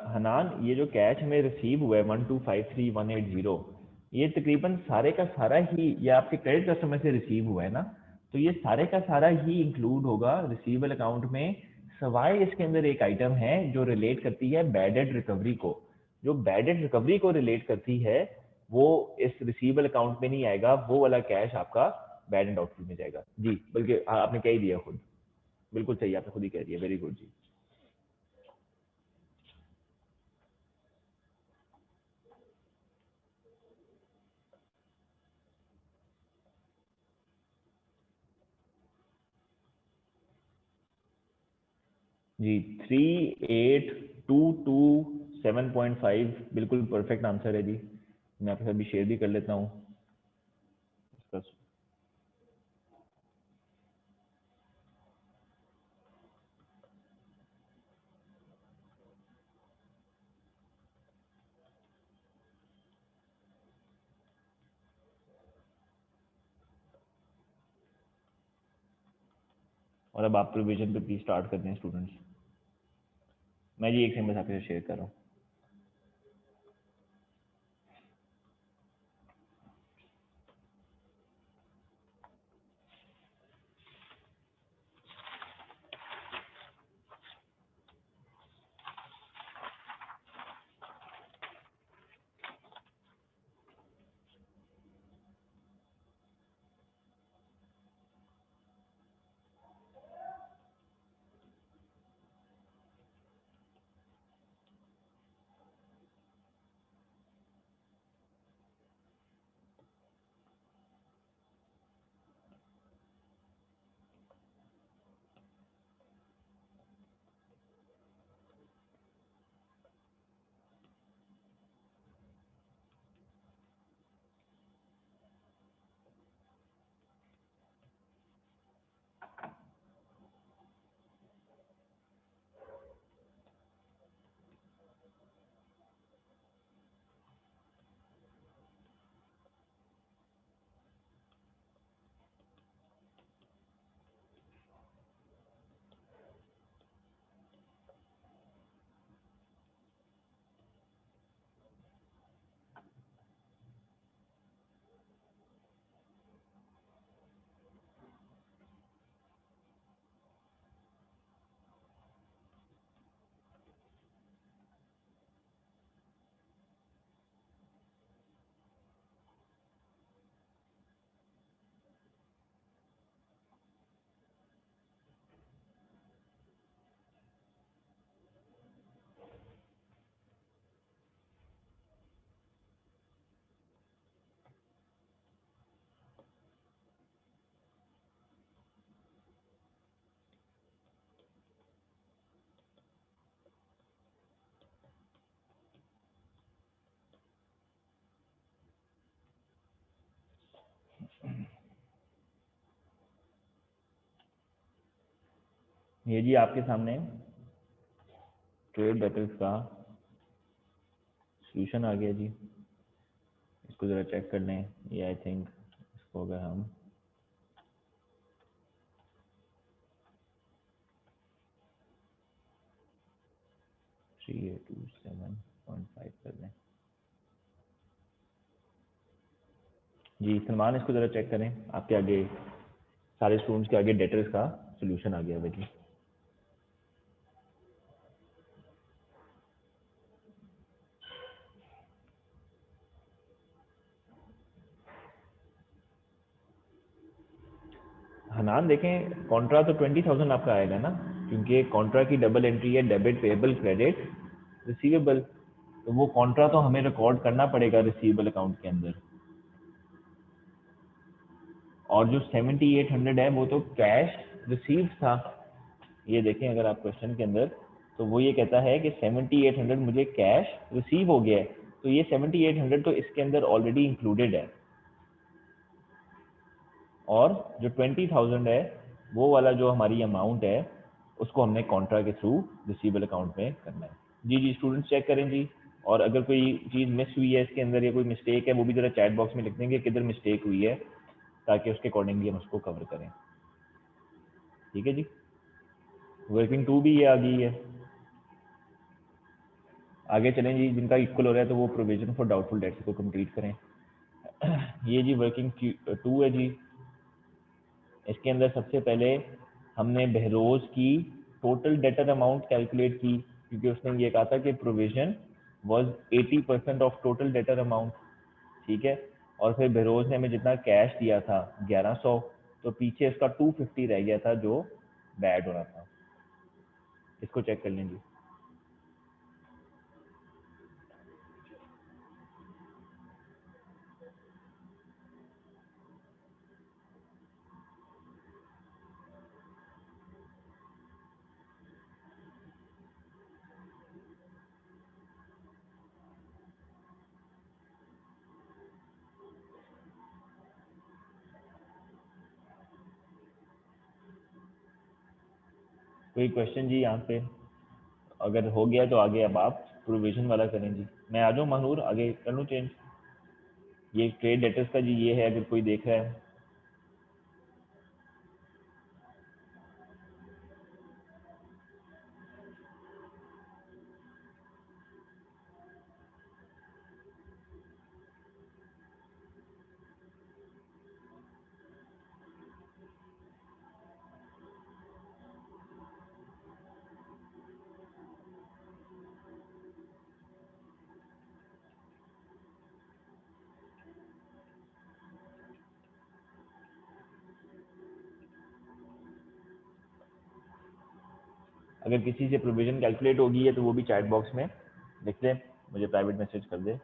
हनान, ये जो कैश हमें रिसीव हुआ है 1253180, ये तकरीबन सारे का सारा ही ये आपके क्रेडिट कस्टमर से रिसीव हुआ है ना, तो ये सारे का सारा ही इंक्लूड होगा रिसीवेबल अकाउंट में, सवाए इसके अंदर एक आइटम है जो रिलेट करती है बैड डेट रिकवरी को, जो बैड डेट रिकवरी को रिलेट करती है वो इस रिसीवेबल अकाउंट में नहीं आएगा, वो वाला कैश आपका बैड एंड आउटफुल में जाएगा जी, बल्कि आपने कह ही दिया खुद, बिल्कुल सही आपने खुद ही कह दिया, वेरी गुड जी। जी 3822 7.5 बिल्कुल परफेक्ट आंसर है जी। मैं आपके साथ भी शेयर भी कर लेता हूँ इसका। और अब आप प्रोविजन पे प्लीज स्टार्ट करते हैं स्टूडेंट्स। मैं जी एक सेकंड बस आपके साथ शेयर कर रहा हूँ। ये जी आपके सामने ट्रेड डेटर्स का सॉल्यूशन आ गया जी। इसको ज़रा चेक कर लें। ये आई थिंक इसको अगर हम 3827.5 कर दें जी। सलमान इसको ज़रा चेक करें। आपके आगे सारे स्टूडेंट्स के आगे डेटर्स का सॉल्यूशन आ गया है जी। हनान देखें, कॉन्ट्रा तो 20,000 आपका आएगा ना, क्योंकि कॉन्ट्रा की डबल एंट्री है डेबिट पेएबल क्रेडिट रिसीवेबल। तो वो कॉन्ट्रा तो हमें रिकॉर्ड करना पड़ेगा रिसीवेबल अकाउंट के अंदर। और जो 7800 है वो तो कैश रिसीव था। ये देखें अगर आप क्वेश्चन के अंदर, तो वो ये कहता है कि 7800 मुझे कैश रिसीव हो गया है। तो ये 7800 तो इसके अंदर ऑलरेडी इंक्लूडेड है। और जो 20,000 है वो वाला जो हमारी अमाउंट है उसको हमने कॉन्ट्रा के थ्रू रिसीवेबल अकाउंट में करना है। जी जी स्टूडेंट्स चेक करें जी। और अगर कोई चीज़ मिस हुई है इसके अंदर या कोई मिस्टेक है वो भी ज़रा चैट बॉक्स में लिख देंगे किधर मिस्टेक हुई है, ताकि उसके अकॉर्डिंगली हम उसको कवर करें। ठीक है जी। वर्किंग 2 भी ये आ गई है। आगे चलें जी। जिनका इक्वल हो रहा है तो वो प्रोविजन फॉर डाउटफुल डेट्स को कंप्लीट करें। ये जी वर्किंग 2 है जी। इसके अंदर सबसे पहले हमने बहरोज की टोटल डेटर अमाउंट कैलकुलेट की, क्योंकि उसने ये कहा था कि provision was 80% of total debtor amount. ठीक है। और फिर बहरोज ने हमें जितना कैश दिया था 1100, तो पीछे इसका 250 रह गया था जो बैड होना था। इसको चेक कर लें जी। कोई क्वेश्चन जी यहाँ पे? अगर हो गया तो आगे अब आप प्रोविजन वाला करें जी। मैं आ जाऊँ महानूर, आगे कर लूँ चेंज? ये ट्रेड डेटर्स का जी ये है, अगर कोई देख रहा है। अगर किसी से प्रोविजन कैलकुलेट होगी है तो वो भी चैट बॉक्स में लिख दे, मुझे प्राइवेट मैसेज कर दे।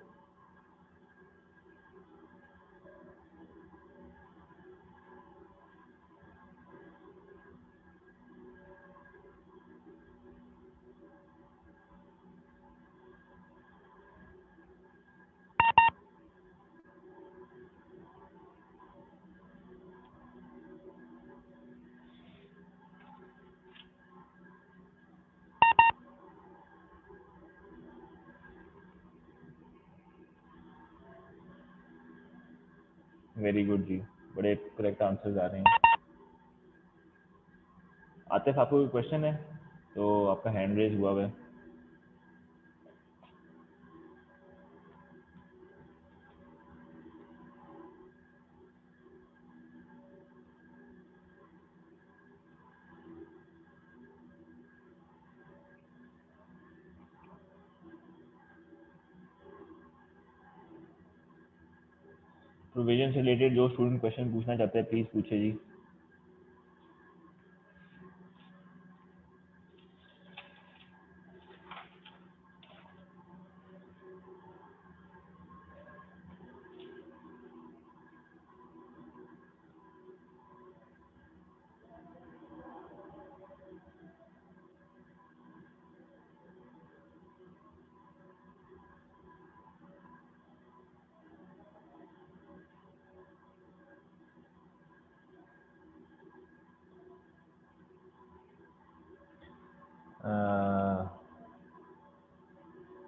वेरी गुड जी, बड़े करेक्ट आंसर्स आ रहे हैं। आतिफ, आपको कोई क्वेश्चन है तो आपका हैंड रेज हुआ है। प्रोविजन से रिलेटेड जो स्टूडेंट क्वेश्चन पूछना चाहते हैं प्लीज पूछे जी।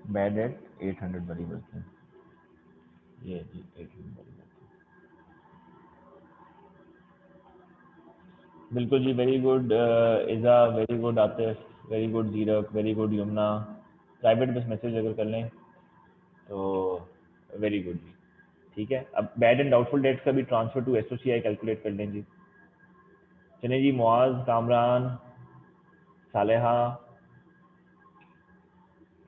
बैड एट 800 वाली वर्किंग, ये जी 800 वाली वर्किंग। बिल्कुल जी, very good Iza, very good Atif, very good Zeerak, very good Yamuna. Private बस मैसेज अगर कर लें तो वेरी गुड जी। ठीक है, अब बैड एंड डाउटफुल डेट्स का भी ट्रांसफर टू एसओसीआई कैलकुलेट कर लें जी। चलिए जी, मुआज, कामरान, सालेहा,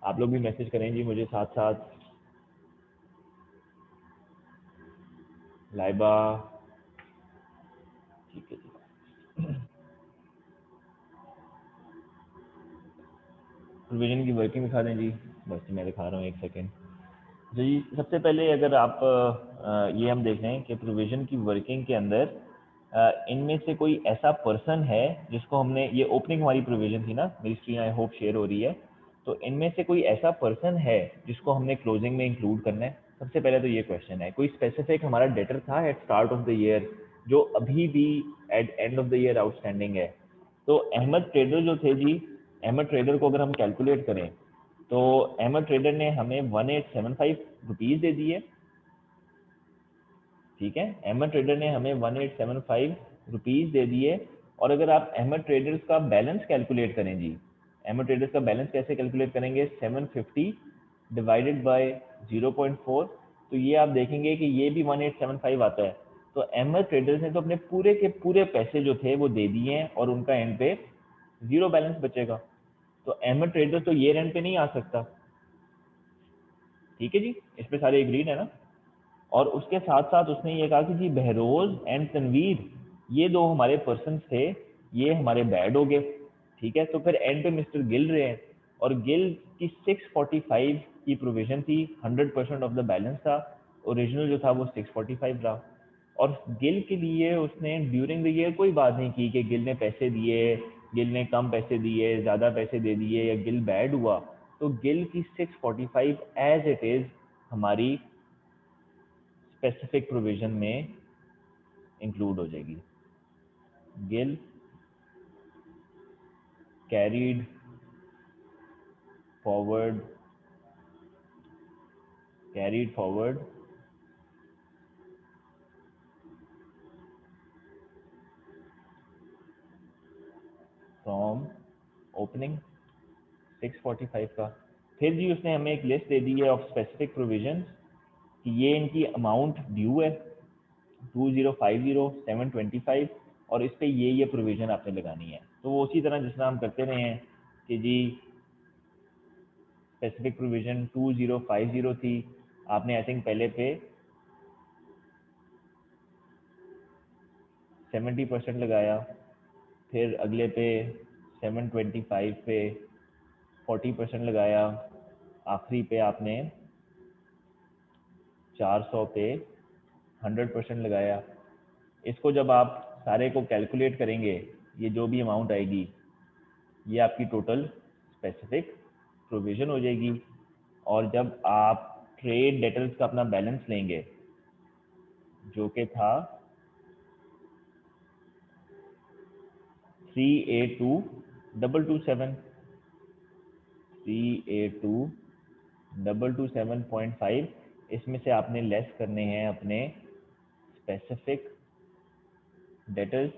आप लोग भी मैसेज करें जी मुझे साथ साथ। लाइबा, ठीक है जी। प्रोविजन की वर्किंग दिखा दें जी, बस मैं दिखा रहा हूँ, एक सेकेंड जी। सबसे पहले अगर आप ये हम देख रहे हैं कि प्रोविजन की वर्किंग के अंदर इनमें से कोई ऐसा पर्सन है जिसको हमने, ये ओपनिंग हमारी प्रोविजन थी ना, मेरी स्क्रीन आई होप शेयर हो रही है, तो इनमें से कोई ऐसा पर्सन है जिसको हमने क्लोजिंग में इंक्लूड करना है। सबसे पहले तो ये क्वेश्चन है, कोई स्पेसिफिक हमारा डेटर था at start of the year जो अभी भी at end of the year outstanding है? तो अहमद ट्रेडर जो थे जी, अहमद ट्रेडर को अगर हम कैलकुलेट करें तो अहमद ट्रेडर ने हमें 1875 रुपीज़ दे दिए। ठीक है, अहमद ट्रेडर ने हमें 1875 रुपीज़ दे दिए। और अगर आप अहमद ट्रेडर्स का बैलेंस कैलकुलेट करें जी, अहमद ट्रेडर्स का बैलेंस कैसे कैलकुलेट करेंगे? 750 डिवाइडेड बाय 0.4, तो ये आप देखेंगे कि ये भी 1875 आता है। तो अहमद ट्रेडर्स ने तो अपने पूरे के पूरे पैसे जो थे वो दे दिए हैं और उनका एंड पे जीरो बैलेंस बचेगा। तो अहमद ट्रेडर तो ये एंड पे नहीं आ सकता। ठीक है जी, इस पे सारे एग्रीड है ना? और उसके साथ साथ उसने ये कहा कि जी बहरोज एंड तनवीर, ये दो हमारे पर्सन थे, ये हमारे बैड हो गए। ठीक है, तो फिर एंड पे मिस्टर गिल रहे हैं और गिल की 645 की प्रोविजन थी, 100% ऑफ द बैलेंस था, ओरिजिनल जो था वो 645 रहा। और गिल के लिए उसने ड्यूरिंग द ईयर कोई बात नहीं की कि गिल ने पैसे दिए, गिल ने कम पैसे दिए, ज़्यादा पैसे दे दिए या गिल बैड हुआ। तो गिल की 645 एज इट इज़ हमारी स्पेसिफिक प्रोविजन में इंक्लूड हो जाएगी। Gill carried forward from opening 645 का। फिर जी उसने हमें एक लिस्ट दे दी है ऑफ स्पेसिफिक प्रोविजंस कि ये इनकी अमाउंट ड्यू है 2050 725 और इस पे ये प्रोविजन आपने लगानी है। तो वो उसी तरह जिस तरह हम करते रहे हैं कि जी स्पेसिफिक प्रोविजन 2050 थी, आपने आई थिंक पहले पे 70% लगाया, फिर अगले पे 725 पे 40% लगाया, आखिरी पे आपने 400 पे 100% लगाया। इसको जब आप सारे को कैलकुलेट करेंगे, ये जो भी अमाउंट आएगी ये आपकी टोटल स्पेसिफिक प्रोविजन हो जाएगी। और जब आप ट्रेड डेटर्स का अपना बैलेंस लेंगे जो कि था 382,227.5, इसमें से आपने लेस करने हैं अपने स्पेसिफिक डेटर्स